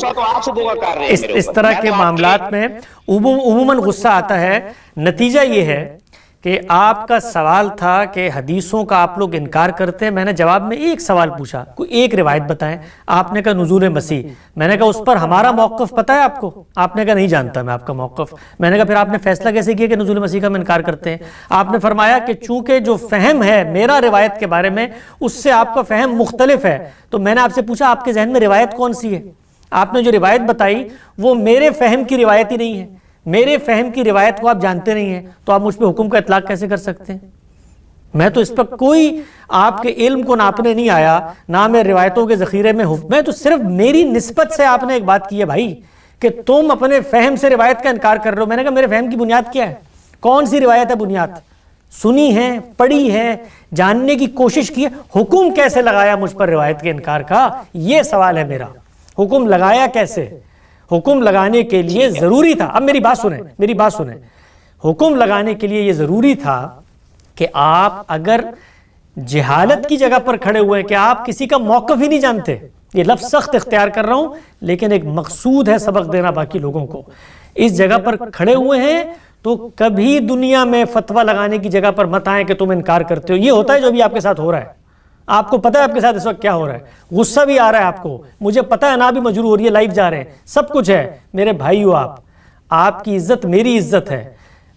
اس طرح کے معاملات میں عموماً غصہ آتا ہے. نتیجہ یہ ہے کہ آپ کا سوال تھا کہ حدیثوں کا آپ لوگ انکار کرتے ہیں. میں نے جواب میں ایک سوال پوچھا، کوئی ایک روایت بتائیں. آپ نے کہا نزول مسیح. میں نے کہا اس پر ہمارا موقف پتہ ہے آپ کو؟ آپ نے کہا نہیں جانتا میں آپ کا موقف. میں نے کہا پھر آپ نے فیصلہ کیسے کیا کہ نزول مسیح کا ہم انکار کرتے ہیں؟ آپ نے فرمایا کہ چونکہ جو فہم ہے میرا روایت کے بارے میں اس سے آپ کا فہم مختلف ہے. تو میں نے آپ سے پوچھا آپ کے ذہن میں روایت کون سی ہے؟ آپ نے جو روایت بتائی وہ میرے فہم کی روایت ہی نہیں ہے. میرے فہم کی روایت کو آپ جانتے نہیں ہیں تو آپ مجھ پہ حکم کا اطلاق کیسے کر سکتے ہیں؟ میں تو اس پر کوئی آپ کے علم کو ناپنے نہیں آیا، نہ میں روایتوں کے ذخیرے میں میں تو صرف میری نسبت سے آپ نے ایک بات کی ہے بھائی کہ تم اپنے فہم سے روایت کا انکار کر رہے ہو. میں نے کہا میرے فہم کی بنیاد کیا ہے؟ کون سی روایت ہے بنیاد؟ سنی ہے، پڑھی ہے، جاننے کی کوشش کی ہے. حکم کیسے لگایا مجھ پر روایت کے انکار کا؟ یہ سوال ہے میرا. حکم لگایا کیسے؟ حکم لگانے کے لیے ضروری تھا، اب میری بات سنیں. حکم لگانے کے لیے یہ ضروری تھا کہ آپ اگر جہالت کی جگہ پر کھڑے ہوئے ہیں کہ آپ کسی کا موقف ہی نہیں جانتے، یہ لفظ سخت اختیار کر رہا ہوں لیکن ایک مقصود ہے سبق دینا باقی لوگوں کو، اس جگہ پر کھڑے ہوئے ہیں تو کبھی دنیا میں فتویٰ لگانے کی جگہ پر مت آئیں کہ تم انکار کرتے ہو. یہ ہوتا ہے جو بھی آپ کے ساتھ ہو رہا ہے. آپ کو پتہ ہے آپ کے ساتھ اس وقت کیا ہو رہا ہے، غصہ بھی آ رہا ہے آپ کو، مجھے پتہ ہے نا بھی مجروح ہو رہی ہے، لائیو جا رہے ہیں، سب کچھ ہے. میرے بھائی ہو آپ کی عزت میری عزت ہے.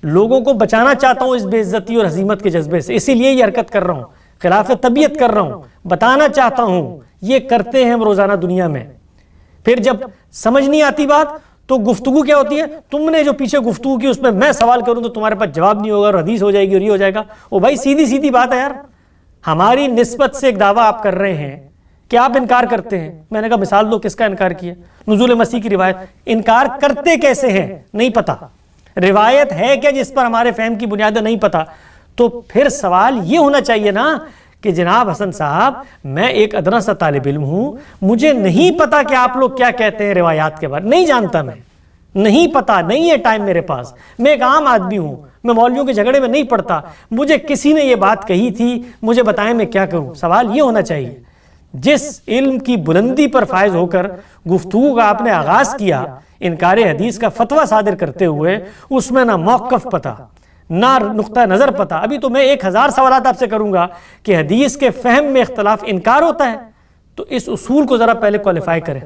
لوگوں کو بچانا چاہتا ہوں اس بے عزتی اور ہزیمت کے جذبے سے، اسی لیے یہ حرکت کر رہا ہوں، خلاف طبیعت کر رہا ہوں. بتانا چاہتا ہوں یہ کرتے ہیں ہم روزانہ دنیا میں. پھر جب سمجھ نہیں آتی بات تو گفتگو کیا ہوتی ہے؟ تم نے جو پیچھے گفتگو کی اس میں میں سوال کروں تو تمہارے پاس جواب نہیں ہوگا اور حدیث ہو جائے گی اور یہ ہو جائے گا. او بھائی سیدھی بات ہے یار. ہماری نسبت سے ایک دعویٰ آپ کر رہے ہیں کہ آپ انکار کرتے ہیں. میں نے کہا مثال دو، کس کا انکار کیا؟ نزول مسیح کی روایت. انکار کرتے کیسے ہیں؟ نہیں پتا. روایت ہے کیا جس پر ہمارے فہم کی بنیاد نہیں پتا؟ تو پھر سوال یہ ہونا چاہیے نا کہ جناب حسن صاحب میں ایک ادنا سا طالب علم ہوں، مجھے نہیں پتا کہ آپ لوگ کیا کہتے ہیں روایات کے بارے، نہیں جانتا، میں نہیں پتا، نہیں ہے ٹائم میرے پاس، میں ایک عام آدمی ہوں، میں مولویوں کے جھگڑے میں نہیں پڑتا، مجھے کسی نے یہ بات کہی تھی، مجھے بتائیں میں کیا کروں۔ سوال یہ ہونا چاہیے، جس علم کی بلندی پر فائز ہو کر گفتگو کا آپ نے آغاز کیا انکار حدیث کا فتویٰ صادر کرتے ہوئے، اس میں نہ موقف پتا نہ نقطہ نظر پتا۔ ابھی تو میں 1000 سوالات آپ سے کروں گا کہ حدیث کے فہم میں اختلاف انکار ہوتا ہے، تو اس اصول کو ذرا پہلے کوالیفائی کریں،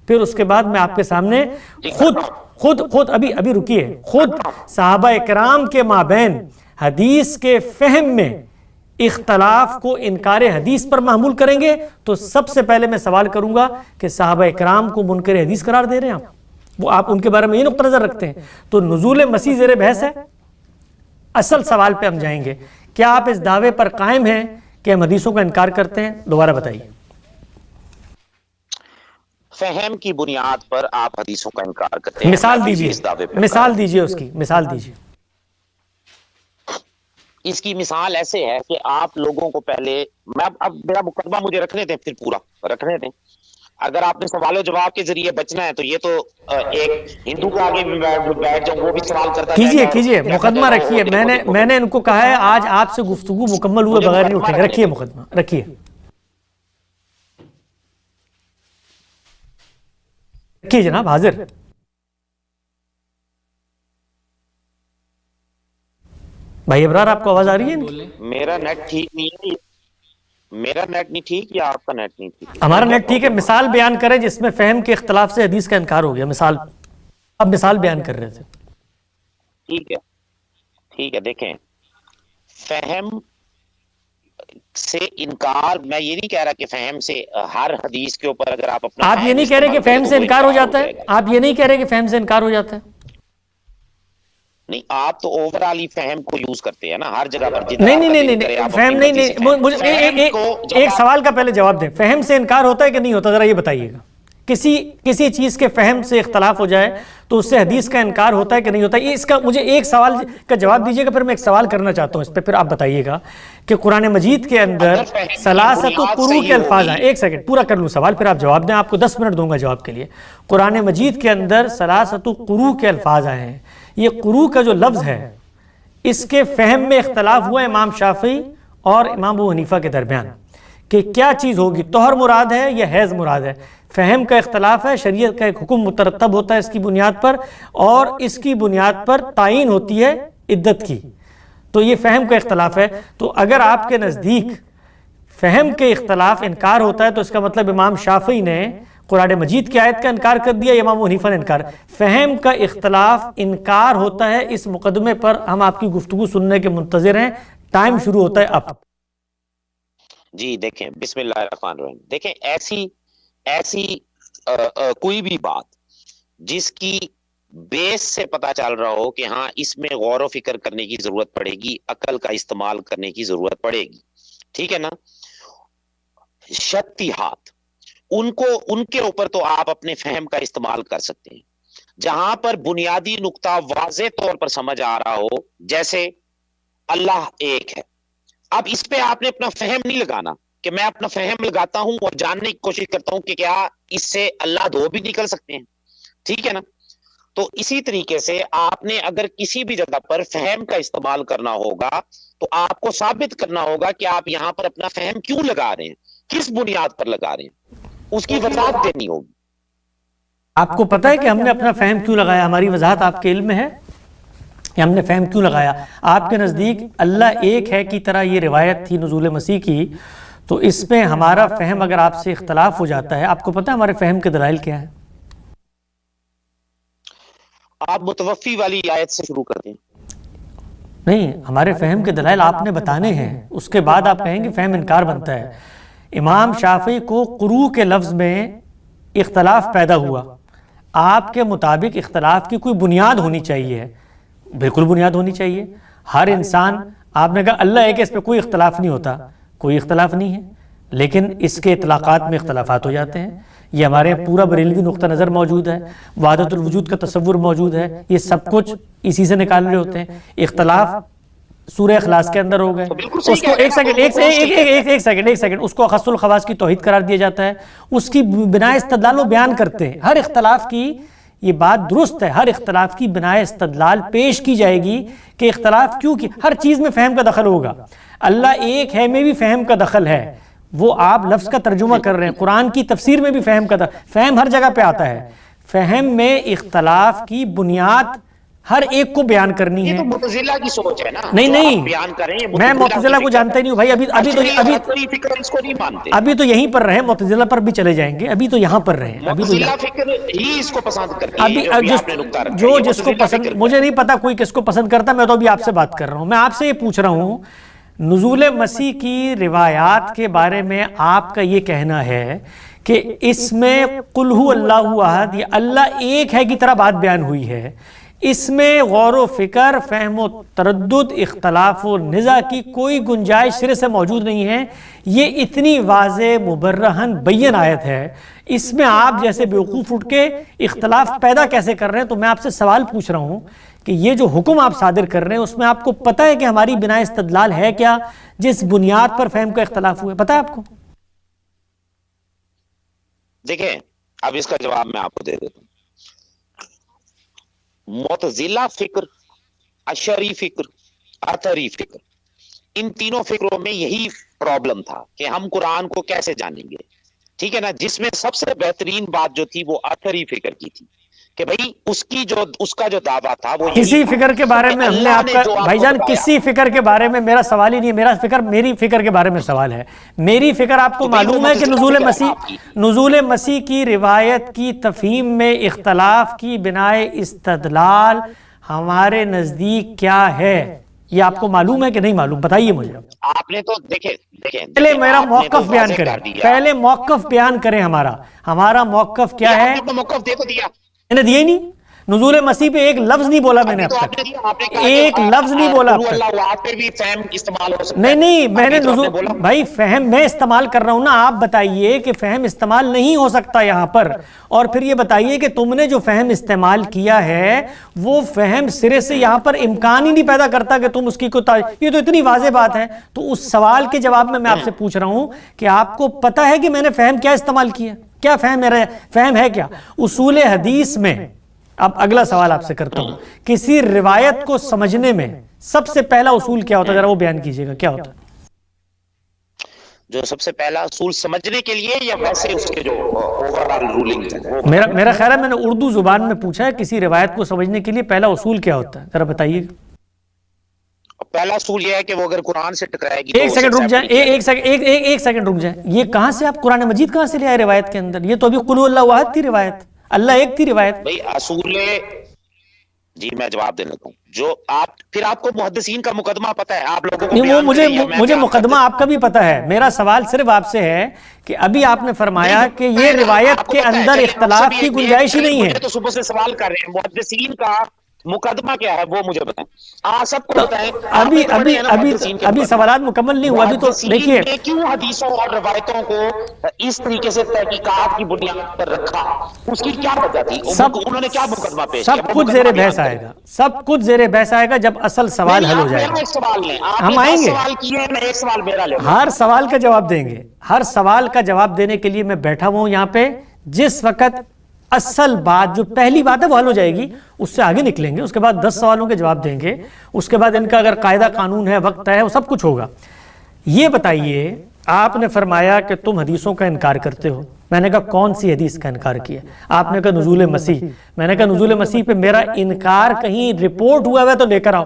پھر اس کے بعد میں آپ کے سامنے خود ابھی رکیے، خود صحابہ اکرام کے مابین حدیث کے فہم میں اختلاف کو انکار حدیث پر محمول کریں گے، تو سب سے پہلے میں سوال کروں گا کہ صحابہ اکرام کو منکر حدیث قرار دے رہے ہیں وہ آپ ان کے بارے میں یہ نقطہ نظر رکھتے ہیں؟ تو نزول مسیح زیر بحث ہے۔ اصل سوال پہ ہم جائیں گے، کیا آپ اس دعوے پر قائم ہیں کہ ہم حدیثوں کا انکار کرتے ہیں؟ دوبارہ بتائیے۔ فہم کی بنیاد پر آپ حدیثوں کا انکار کرتے ہیں؟ مثال دیجیے، مثال دیجیے، اس کی مثال دیجیے۔ اس کی مثال ایسے ہے کہ آپ لوگوں کو پہلے اب میرا مقدمہ مجھے رکھنے دیں، پھر پورا رکھنے دیں۔ اگر آپ نے سوال و جواب کے ذریعے بچنا ہے تو یہ تو ایک ہندو کے آگے بھی بیٹھ جاؤ، وہ بھی سوال کرتا ہے۔ کیجئے مقدمہ رکھیے، میں نے ان کو کہا ہے آج آپ سے گفتگو مکمل ہوئے بغیر نہیں اٹھیں گے۔ رکھیے مقدمہ، رکھیے جناب، حاضر۔ بھائی ابرار، آپ کو آواز آ رہی ہے؟ میرا نیٹ ٹھیک نہیں ہے، میرا نیٹ نہیں ٹھیک یا آپ کا نیٹ نہیں ٹھیک؟ ہمارا نیٹ ٹھیک ہے۔ مثال بیان کریں جس میں فہم کے اختلاف سے حدیث کا انکار ہو گیا، مثال اب مثال بیان کر رہے تھے۔ ٹھیک ہے، دیکھیں، فہم سے انکار، میں یہ نہیں کہہ رہا کہ فہم سے ہر حدیث کے اوپر اگر آپ اپنا، آپ یہ نہیں کہہ رہے کہ فہم سے انکار ہو جاتا ہے؟ آپ یہ نہیں کہہ رہے کہ فہم سے انکار ہو جاتا ہے؟ نہیں، آپ تو اوورال ہی فہم کو یوز کرتے ہیں نا ہر جگہ پر۔ نہیں، فہم نہیں، مجھے ایک سوال کا پہلے جواب دیں، فہم سے انکار ہوتا ہے کہ نہیں ہوتا؟ ذرا یہ بتائیے گا۔ کسی چیز کے فہم سے اختلاف ہو جائے تو اس سے حدیث کا انکار ہوتا ہے کہ نہیں ہوتا؟ اس کا مجھے ایک سوال کا جواب دیجیے گا، پھر میں ایک سوال کرنا چاہتا ہوں اس پہ، پھر آپ بتائیے گا کہ قرآن مجید کے اندر ثلاثۃ قروء کے الفاظ ہیں۔ ایک سیکنڈ پورا کر لوں سوال، پھر آپ جواب دیں، آپ کو 10 منٹ دوں گا جواب کے لیے۔ قرآن مجید کے اندر ثلاثۃ قروء کے الفاظ آئے ہیں، یہ قروء کا جو لفظ ہے اس کے فہم میں اختلاف ہوا امام شافعی اور امام ابو حنیفہ کے درمیان کہ کیا چیز ہوگی، طہر مراد ہے یا حیض مراد ہے؟ فہم کا اختلاف ہے، شریعت کا ایک حکم مترتب ہوتا ہے اس کی بنیاد پر، اور اس کی بنیاد پر تعین ہوتی ہے عدت کی، تو یہ فہم کا اختلاف ہے۔ تو اگر آپ کے نزدیک فہم کے اختلاف انکار ہوتا ہے تو اس کا مطلب امام شافعی نے قرآن مجید کی آیت کا انکار کر دیا، امام ابو حنیفہ نے انکار۔ فہم کا اختلاف انکار ہوتا ہے، اس مقدمے پر ہم آپ کی گفتگو سننے کے منتظر ہیں، ٹائم شروع ہوتا ہے اب۔ جی دیکھیں، بسم اللہ الرحمن الرحیم۔ دیکھیں، ایسی کوئی بھی بات جس کی بیس سے پتا چل رہا ہو کہ ہاں اس میں غور و فکر کرنے کی ضرورت پڑے گی، عقل کا استعمال کرنے کی ضرورت پڑے گی، ٹھیک ہے نا، شتیہات ان کے اوپر تو آپ اپنے فہم کا استعمال کر سکتے ہیں۔ جہاں پر بنیادی نقطہ واضح طور پر سمجھ آ رہا ہو، جیسے اللہ ایک ہے، اب اس پہ آپ نے اپنا فہم نہیں لگانا کہ میں اپنا فہم لگاتا ہوں اور جاننے کی کوشش کرتا ہوں کہ کیا اس سے اللہ دو بھی نکل سکتے ہیں، ٹھیک ہے نا۔ تو اسی طریقے سے آپ نے اگر کسی بھی جگہ پر فہم کا استعمال کرنا ہوگا تو آپ کو ثابت کرنا ہوگا کہ آپ یہاں پر اپنا فہم کیوں لگا رہے ہیں، کس بنیاد پر لگا رہے ہیں، اس کی وضاحت دینی ہوگی۔ آپ کو پتہ ہے کہ ہم نے اپنا فہم کیوں لگایا؟ ہماری وضاحت آپ کے علم میں ہے کہ ہم نے فہم کیوں لگایا؟ آپ کے نزدیک اللہ ایک ہے کی طرح یہ روایت تھی نزول مسیح کی، تو اس پہ ہمارا فہم اگر آپ سے اختلاف ہو جاتا ہے، آپ کو پتہ ہے ہمارے فہم کے دلائل کیا ہیں؟ آپ متوفی والی آیت سے شروع کرتے ہیں۔ نہیں، ہمارے فہم کے دلائل آپ نے بتانے ہیں، اس کے بعد آپ کہیں گے فہم انکار بنتا ہے۔ امام شافعی کو قروء کے لفظ میں اختلاف پیدا ہوا، آپ کے مطابق اختلاف کی کوئی بنیاد ہونی چاہیے، بالکل بنیاد ہونی چاہیے۔ ہر انسان، آپ نے کہا اللہ ہے کہ اس پہ کوئی اختلاف نہیں ہوتا، کوئی اختلاف نہیں ہے، لیکن اس کے اطلاقات میں اختلافات ہو جاتے ہیں۔ یہ ہمارے پورا بریلوی نقطہ نظر موجود ہے، وحدت الوجود کا تصور موجود ہے، یہ سب کچھ اسی سے نکال رہے ہوتے ہیں۔ اختلاف سورہ اخلاص کے اندر ہو گئے، اس کو ایک سیکنڈ اس کو اخص الخواص کی توحید قرار دیا جاتا ہے، اس کی بنا استدلال و بیان کرتے ہیں۔ ہر اختلاف کی یہ بات درست ہے، ہر اختلاف کی بنائے استدلال پیش کی جائے گی کہ اختلاف کیوں کی، ہر چیز میں فہم کا دخل ہوگا۔ اللہ ایک ہے میں بھی فہم کا دخل ہے، وہ آپ لفظ کا ترجمہ کر رہے ہیں، قرآن کی تفسیر میں بھی فہم کا دخل، فہم ہر جگہ پہ آتا ہے، فہم میں اختلاف کی بنیاد ہر ایک کو بیان کرنی یہ ہے۔ تو معتزلہ کی سوچ ہے نا، نہیں جو آپ نہیں، بیان کریں یہ میں معتزلہ معتزلہ کی کو فکر جانتا ہی نہیں ہوں بھائی، ابھی فکر اس کو نہیں مانتے، ابھی تو یہیں پر رہے، معتزلہ پر بھی چلے جائیں گے، ابھی تو یہاں پر رہے، ابھی تو معتزلہ فکر ہی اس کو پسند کرتی ہے، ابھی جو آپ نے نقطہ رکھا ہے، جو یہ جس کو معتزلہ پسند، فکر مجھے نہیں پتا کوئی کس کو پسند کرتا، میں تو ابھی آپ سے بات کر رہا ہوں، میں آپ سے یہ پوچھ رہا ہوں نزول مسیح کی روایات کے بارے میں آپ کا یہ کہنا ہے کہ اس میں قل ہو اللہ احد، یہ اللہ ایک ہے کی طرح بات بیان ہوئی ہے، اس میں غور و فکر، فہم و تردد، اختلاف و نزاع کی کوئی گنجائش سرے سے موجود نہیں ہے، یہ اتنی واضح مبرہن بین آیت ہے، اس میں آپ جیسے بیوقوف اٹھ کے اختلاف پیدا کیسے کر رہے ہیں؟ تو میں آپ سے سوال پوچھ رہا ہوں کہ یہ جو حکم آپ صادر کر رہے ہیں اس میں آپ کو پتہ ہے کہ ہماری بنا استدلال ہے کیا جس بنیاد پر فہم کا اختلاف ہوئے؟ پتہ ہے آپ کو؟ دیکھیں اب اس کا جواب میں آپ کو دے دیتا ہوں۔ معتزلہ فکر، اشعری فکر، اثری فکر، ان تینوں فکروں میں یہی پرابلم تھا کہ ہم قرآن کو کیسے جانیں گے، ٹھیک ہے نا، جس میں سب سے بہترین بات جو تھی وہ اثری فکر کی تھی کہ بھئی اس کا جو دعویٰ تھا وہ کسی فکر کے بارے میں ہم نے آپ کا بھائی جان، کسی فکر کے بارے میں میرا سوال ہی نہیں ہے، میرا فکر میری فکر کے بارے میں سوال ہے، میری فکر آپ کو معلوم ہے کہ نزول مسیح کی روایت کی تفہیم میں اختلاف کی بنائے استدلال ہمارے نزدیک کیا ہے، یہ آپ کو معلوم ہے کہ نہیں معلوم؟ بتائیے مجھے۔ آپ نے تو دیکھیں پہلے میرا موقف بیان کریں، پہلے موقف بیان کریں، ہمارا موقف کیا ہے؟ موقف دے تو دیا، میں نے دیا ہی نہیں، نزول مسیح پہ ایک لفظ نہیں بولا میں نے اب تک، ایک لفظ نہیں بولا اب تک۔ نہیں میں نے بھائی فہم میں استعمال کر رہا ہوں نا، آپ بتائیے کہ فہم استعمال نہیں ہو سکتا یہاں پر، اور پھر یہ بتائیے کہ تم نے جو فہم استعمال کیا ہے وہ فہم سرے سے یہاں پر امکان ہی نہیں پیدا کرتا کہ تم اس کی یہ تو اتنی واضح بات ہے۔ تو اس سوال کے جواب میں آپ سے پوچھ رہا ہوں کہ آپ کو پتہ ہے کہ میں نے فہم کیا استعمال کیا، کیا فہم ہے کیا اصول حدیث میں؟ اب اگلا سوال آپ سے کرتا ہوں، کسی روایت کو سمجھنے میں سب سے پہلا اصول کیا ہوتا ہے؟ ذرا وہ بیان کیجئے گا، کیا ہوتا ہے؟ جو سب سے پہلا اصول سمجھنے کے لیے یا ویسے اس کے جو اوورآل رولنگ ہے؟ میرا خیال ہے میں نے اردو زبان میں پوچھا ہے، کسی روایت کو سمجھنے کے لیے پہلا اصول کیا ہوتا ہے؟ ذرا بتائیے۔ پہلا اصول یہ ہے کہ وہ اگر قرآن سے ٹکرائے گی، ایک سیکنڈ رک جائیں، ایک سیکنڈ رک جائیں، یہ کہاں سے آپ قرآن مجید کہاں سے لے آئے روایت کے اندر؟ یہ تو ابھی قل اللہ احد تھی روایت، اللہ ایک تھی روایت۔ بھئی اصول، جی میں جواب دے لیتا ہوں، جو پھر آپ کو محدثین کا مقدمہ پتہ ہے، آپ لوگوں کو نہیں، وہ مجھے مقدمہ آپ کا بھی پتہ ہے، میرا سوال صرف آپ سے ہے کہ ابھی آپ نے فرمایا کہ یہ روایت کے اندر اختلاف کی گنجائش ہی نہیں ہے۔ مجھے تو صبح سے سوال کر رہے ہیں محدثین کا مقدمہ کیا ہے، وہ مجھے بتائیں، سب کو بتائیں۔ ابھی سوالات مکمل نہیں ہوا، ابھی تو دیکھیے کیوں حدیثوں اور روایتوں کو اس طریقے سے تحقیقات کی بنیاد پر رکھا، اس کی کیا وجہ تھی، انہوں نے کیا مقدمہ پیش کیا؟ سب کچھ زیر بحث آئے گا، سب کچھ زیر بحث آئے گا جب اصل سوال حل ہو جائے گا۔ ایک سوال لیں، ہم آئیں گے، سوال کیے، میں ایک سوال میرا لے، ہر سوال کا جواب دیں گے، ہر سوال کا جواب دینے کے لیے میں بیٹھا ہوں یہاں پہ، جس وقت اصل بات جو پہلی بات ہے وہ حل ہو جائے گی، اس سے آگے نکلیں گے، اس کے بعد 10 سوالوں کے جواب دیں گے، اس کے بعد ان کا اگر قاعدہ قانون ہے، وقت ہے، وہ سب کچھ ہوگا۔ یہ بتائیے، آپ نے فرمایا کہ تم حدیثوں کا انکار کرتے ہو، میں نے کہا کون سی حدیث کا انکار کیا؟ آپ نے کہا نزول مسیح، میں نے کہا نزول مسیح پہ میرا انکار کہیں رپورٹ ہوا ہے تو لے کر آؤ۔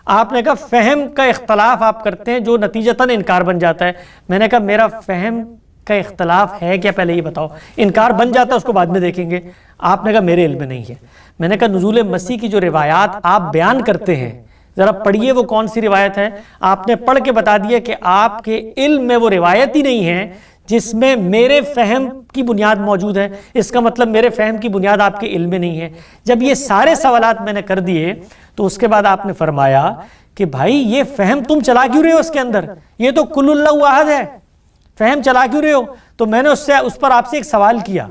آپ نے کہا فہم کا اختلاف آپ کرتے ہیں جو نتیجتاً انکار بن جاتا ہے، میں نے کہا میرا فہم کا اختلاف ہے کیا، پہلے یہ بتاؤ، انکار بن جاتا ہے اس کو بعد میں دیکھیں گے۔ آپ نے کہا میرے علم میں نہیں ہے۔ میں نے کہا نزول مسیح کی جو روایات آپ بیان کرتے ہیں ذرا پڑھیے وہ کون سی روایت ہے؟ آپ نے پڑھ کے بتا دیا کہ آپ کے علم میں وہ روایت ہی نہیں ہے جس میں میرے فہم کی بنیاد موجود ہے، اس کا مطلب میرے فہم کی بنیاد آپ کے علم میں نہیں ہے۔ جب یہ سارے سوالات میں نے کر دیے تو اس کے بعد آپ نے فرمایا کہ بھائی یہ فہم تم چلا کیوں رہے ہو اس کے اندر، یہ تو کل اللہ احد ہے، فہم چلا کیوں رہے ہو؟ تو میں نے اس پر آپ سے ایک سوال کیا،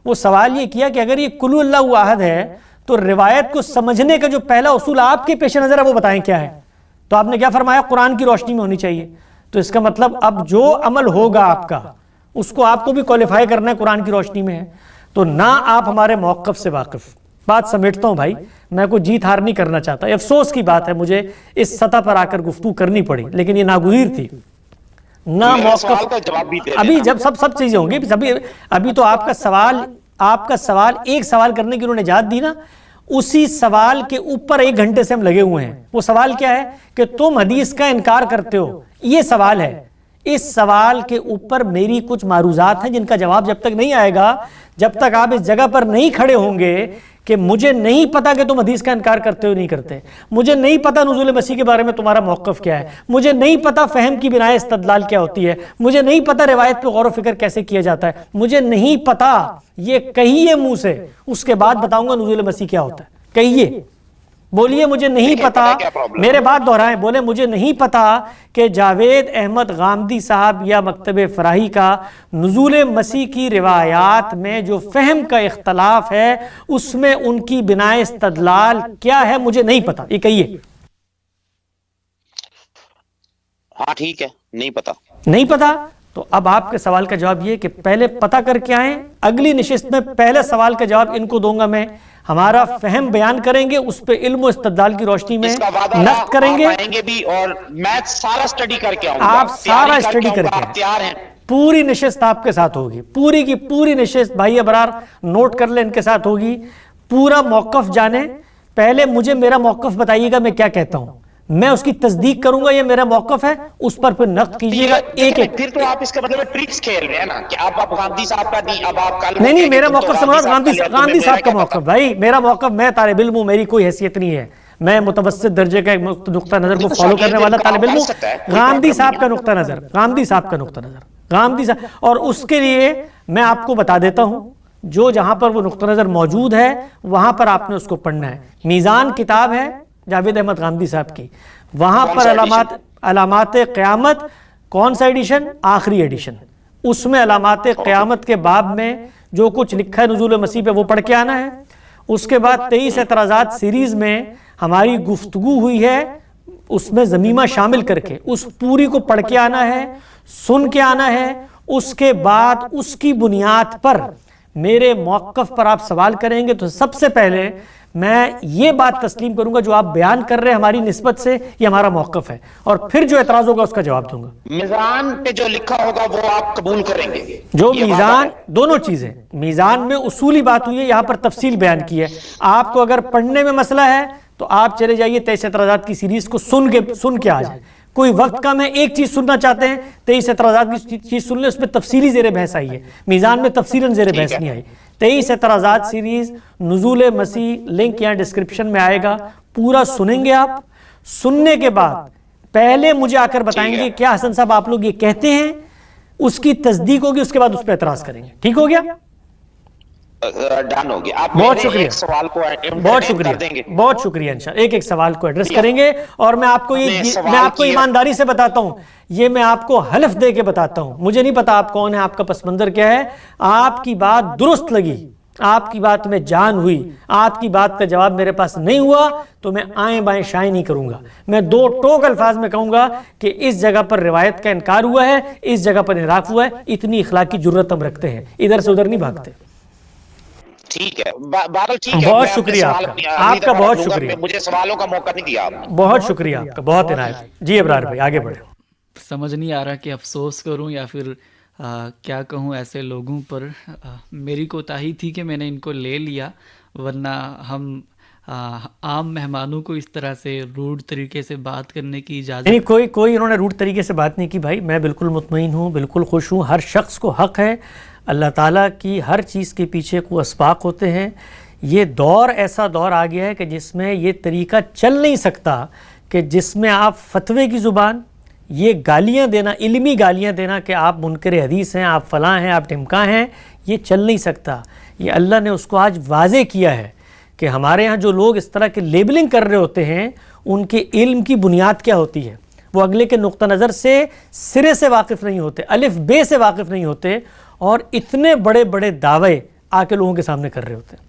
وہ سوال یہ کیا کہ اگر یہ کل اللہ احد ہے تو روایت کو سمجھنے کا جو پہلا اصول آپ کے پیش نظر ہے وہ بتائیں کیا ہے؟ تو آپ نے کیا فرمایا؟ قرآن کی روشنی میں ہونی چاہیے۔ تو اس کا مطلب اب جو عمل ہوگا آپ کا اس کو آپ کو بھی کوالیفائی کرنا ہے قرآن کی روشنی میں ہے، تو نہ آپ ہمارے موقف سے واقف، بات سمیٹتا ہوں بھائی، میں کوئی جیت ہار نہیں کرنا چاہتا، افسوس کی بات ہے مجھے اس سطح پر آ کر گفتگو کرنی پڑی، لیکن یہ ناگزیر تھی نہ موقف۔ ابھی جب سب چیزیں ہوں گی، ابھی تو آپ کا سوال ایک سوال کرنے کی انہوں نے اجازت دی نا، اسی سوال کے اوپر 1 گھنٹے سے ہم لگے ہوئے ہیں۔ وہ سوال کیا ہے کہ تم حدیث کا انکار کرتے ہو، یہ سوال ہے۔ اس سوال کے اوپر میری کچھ معروضات ہیں جن کا جواب جب تک نہیں آئے گا، جب تک آپ اس جگہ پر نہیں کھڑے ہوں گے کہ مجھے نہیں پتا کہ تم حدیث کا انکار کرتے ہو نہیں کرتے، مجھے نہیں پتا نزول مسیح کے بارے میں تمہارا موقف کیا ہے، مجھے نہیں پتا فہم کی بنائے استدلال کیا ہوتی ہے، مجھے نہیں پتا روایت پہ غور و فکر کیسے کیا جاتا ہے، مجھے نہیں پتا، یہ کہیے منہ سے، اس کے بعد بتاؤں گا نزول مسیح کیا ہوتا ہے۔ کہیے، بولیے مجھے نہیں پتا، میرے بات دہرائیں، بولے مجھے نہیں پتا کہ جاوید احمد غامدی صاحب یا مکتب فراہی کا نزول مسیح کی روایات میں جو فہم کا اختلاف ہے اس میں ان کی بنائے استدلال کیا ہے، مجھے نہیں پتا، یہ کہیے۔ ہاں ٹھیک ہے، نہیں پتا، نہیں پتا، تو اب آپ کے سوال کا جواب یہ کہ پہلے پتہ کر کے آئیں، اگلی نشست میں پہلے سوال کا جواب ان کو دوں گا میں، ہمارا فہم بیان کریں گے، اس پہ علم و استدلال کی روشنی میں نقد کریں گے، آئیں گے بھی، اور میں سارا اسٹڈی کر کے آؤں گا، آپ سارا اسٹڈی کر کے تیار ہیں، پوری نشست آپ کے ساتھ ہوگی، پوری کی پوری نشست بھائی ابرار نوٹ کر لیں، ان کے ساتھ ہوگی، پورا موقف جانیں۔ پہلے مجھے میرا موقف بتائیے گا میں کیا کہتا ہوں، میں اس کی تصدیق کروں گا یہ میرا موقف ہے، اس پر پھر نقد کیجئے گا ایک ایک۔ پھر تو آپ اس کا مطلب ٹرکس کھیل رہے ہیں نا کہ آپ غامدی صاحب کا نہیں، اب آپ کل نہیں میرا موقف سے مراد غامدی صاحب کا موقف، بھائی میرا موقف، میں طالب علم ہوں، میری کوئی حیثیت نہیں ہے، میں متوسط درجے کا نقطہ نظر کو فالو کرنے والا طالب علم ہوں۔ غامدی صاحب کا نقطہ نظر، غامدی صاحب کا نقطہ نظر، غامدی صاحب، اور اس کے لیے میں آپ کو بتا دیتا ہوں، جو جہاں پر وہ نقطہ نظر موجود ہے وہاں پر آپ نے اس کو پڑھنا ہے۔ میزان کتاب ہے جاوید احمد غامدی صاحب کی، وہاں پر علامات قیامت، کون سا ایڈیشن؟ آخری ایڈیشن، اس میں علامات قیامت کے باب میں جو کچھ لکھا ہے نزول مسیح پہ وہ پڑھ کے آنا ہے۔ اس کے بعد 23 اعتراضات سیریز میں ہماری گفتگو ہوئی ہے، اس میں ضمیمہ شامل کر کے اس پوری کو پڑھ کے آنا ہے، سن کے آنا ہے۔ اس کے بعد اس کی بنیاد پر میرے موقف پر آپ سوال کریں گے تو سب سے پہلے میں یہ بات تسلیم کروں گا جو آپ بیان کر رہے ہیں ہماری نسبت سے یہ ہمارا موقف ہے، اور پھر جو اعتراض ہوگا اس کا جواب دوں گا۔ میزان پہ جو لکھا ہوگا وہ آپ قبول کریں گے؟ جو میزان، دونوں چیزیں، میزان میں اصولی بات ہوئی ہے، یہاں پر تفصیل بیان کی ہے۔ آپ کو اگر پڑھنے میں مسئلہ ہے تو آپ چلے جائیے 23 اعتراضات کی سیریز کو سن کے آ جائیں۔ کوئی وقت کم ہے، ایک چیز سننا چاہتے ہیں، 23 اعتراضات کی چیز سن لیں، اس میں تفصیلی زیر بحث آئی ہے، میزان میں تفصیلاً زیر بحث نہیں آئی۔ 23 اعتراضات سیریز نزول مسیح، لنک یہاں ڈسکرپشن میں آئے گا، پورا سنیں گے آپ۔ سننے کے بعد پہلے مجھے آ کر بتائیں گے کیا حسن صاحب آپ لوگ یہ کہتے ہیں، اس کی تصدیق ہوگی، اس کے بعد اس پہ اعتراض کریں گے، ٹھیک ہو گیا؟ ڈن ہو گیا۔ آپ بہت شکریہ، سوال کو بہت شکریہ، بہت شکریہ، انشاءاللہ ایک ایک سوال کو ایڈریس کریں گے، اور میں آپ کو ایمانداری سے بتاتا ہوں، یہ میں آپ کو حلف دے کے بتاتا ہوں، مجھے نہیں پتا آپ کون ہیں، آپ کا پس منظر کیا ہے، آپ کی بات درست لگی، آپ کی بات میں جان ہوئی، آپ کی بات کا جواب میرے پاس نہیں ہوا تو میں آئیں بائیں شائیں نہیں کروں گا، میں 2 ٹوک الفاظ میں کہوں گا کہ اس جگہ پر روایت کا انکار ہوا ہے، اس جگہ پر انحراف ہوا ہے، اتنی اخلاقی جرت ہم رکھتے ہیں، ادھر سے ادھر نہیں بھاگتے۔ ٹھیک ہے، بہرحال ٹھیک ہے، بہت شکریہ آپ کا، بہت شکریہ، مجھے سوالوں کا موقع نہیں دیا آپ نے۔ بہت شکریہ آپ کا، بہت عنایت۔ جی ابرار بھائی آگے بڑھیں۔ سمجھ نہیں آ رہا کہ افسوس کروں یا پھر کیا کہوں ایسے لوگوں پر۔ میری کوتاہی تھی کہ میں نے ان کو لے لیا، ورنہ ہم عام مہمانوں کو اس طرح سے روڈ طریقے سے بات کرنے کی اجازت نہیں، کوئی انہوں نے روڈ طریقے سے بات نہیں کی بھائی، میں بالکل مطمئن ہوں، بالکل خوش ہوں، ہر شخص کو حق ہے، اللہ تعالیٰ کی ہر چیز کے پیچھے کوئی اسباق ہوتے ہیں۔ یہ دور ایسا دور آ گیا ہے کہ جس میں یہ طریقہ چل نہیں سکتا کہ جس میں آپ فتوے کی زبان، یہ گالیاں دینا، علمی گالیاں دینا کہ آپ منکر حدیث ہیں، آپ فلاں ہیں، آپ ڈھمکا ہیں، یہ چل نہیں سکتا۔ یہ اللہ نے اس کو آج واضح کیا ہے کہ ہمارے ہاں جو لوگ اس طرح کے لیبلنگ کر رہے ہوتے ہیں ان کے علم کی بنیاد کیا ہوتی ہے، وہ اگلے کے نقطہ نظر سے سرے سے واقف نہیں ہوتے، الف بے سے واقف نہیں ہوتے، اور اتنے بڑے بڑے دعوے آ کے لوگوں کے سامنے کر رہے ہوتے ہیں۔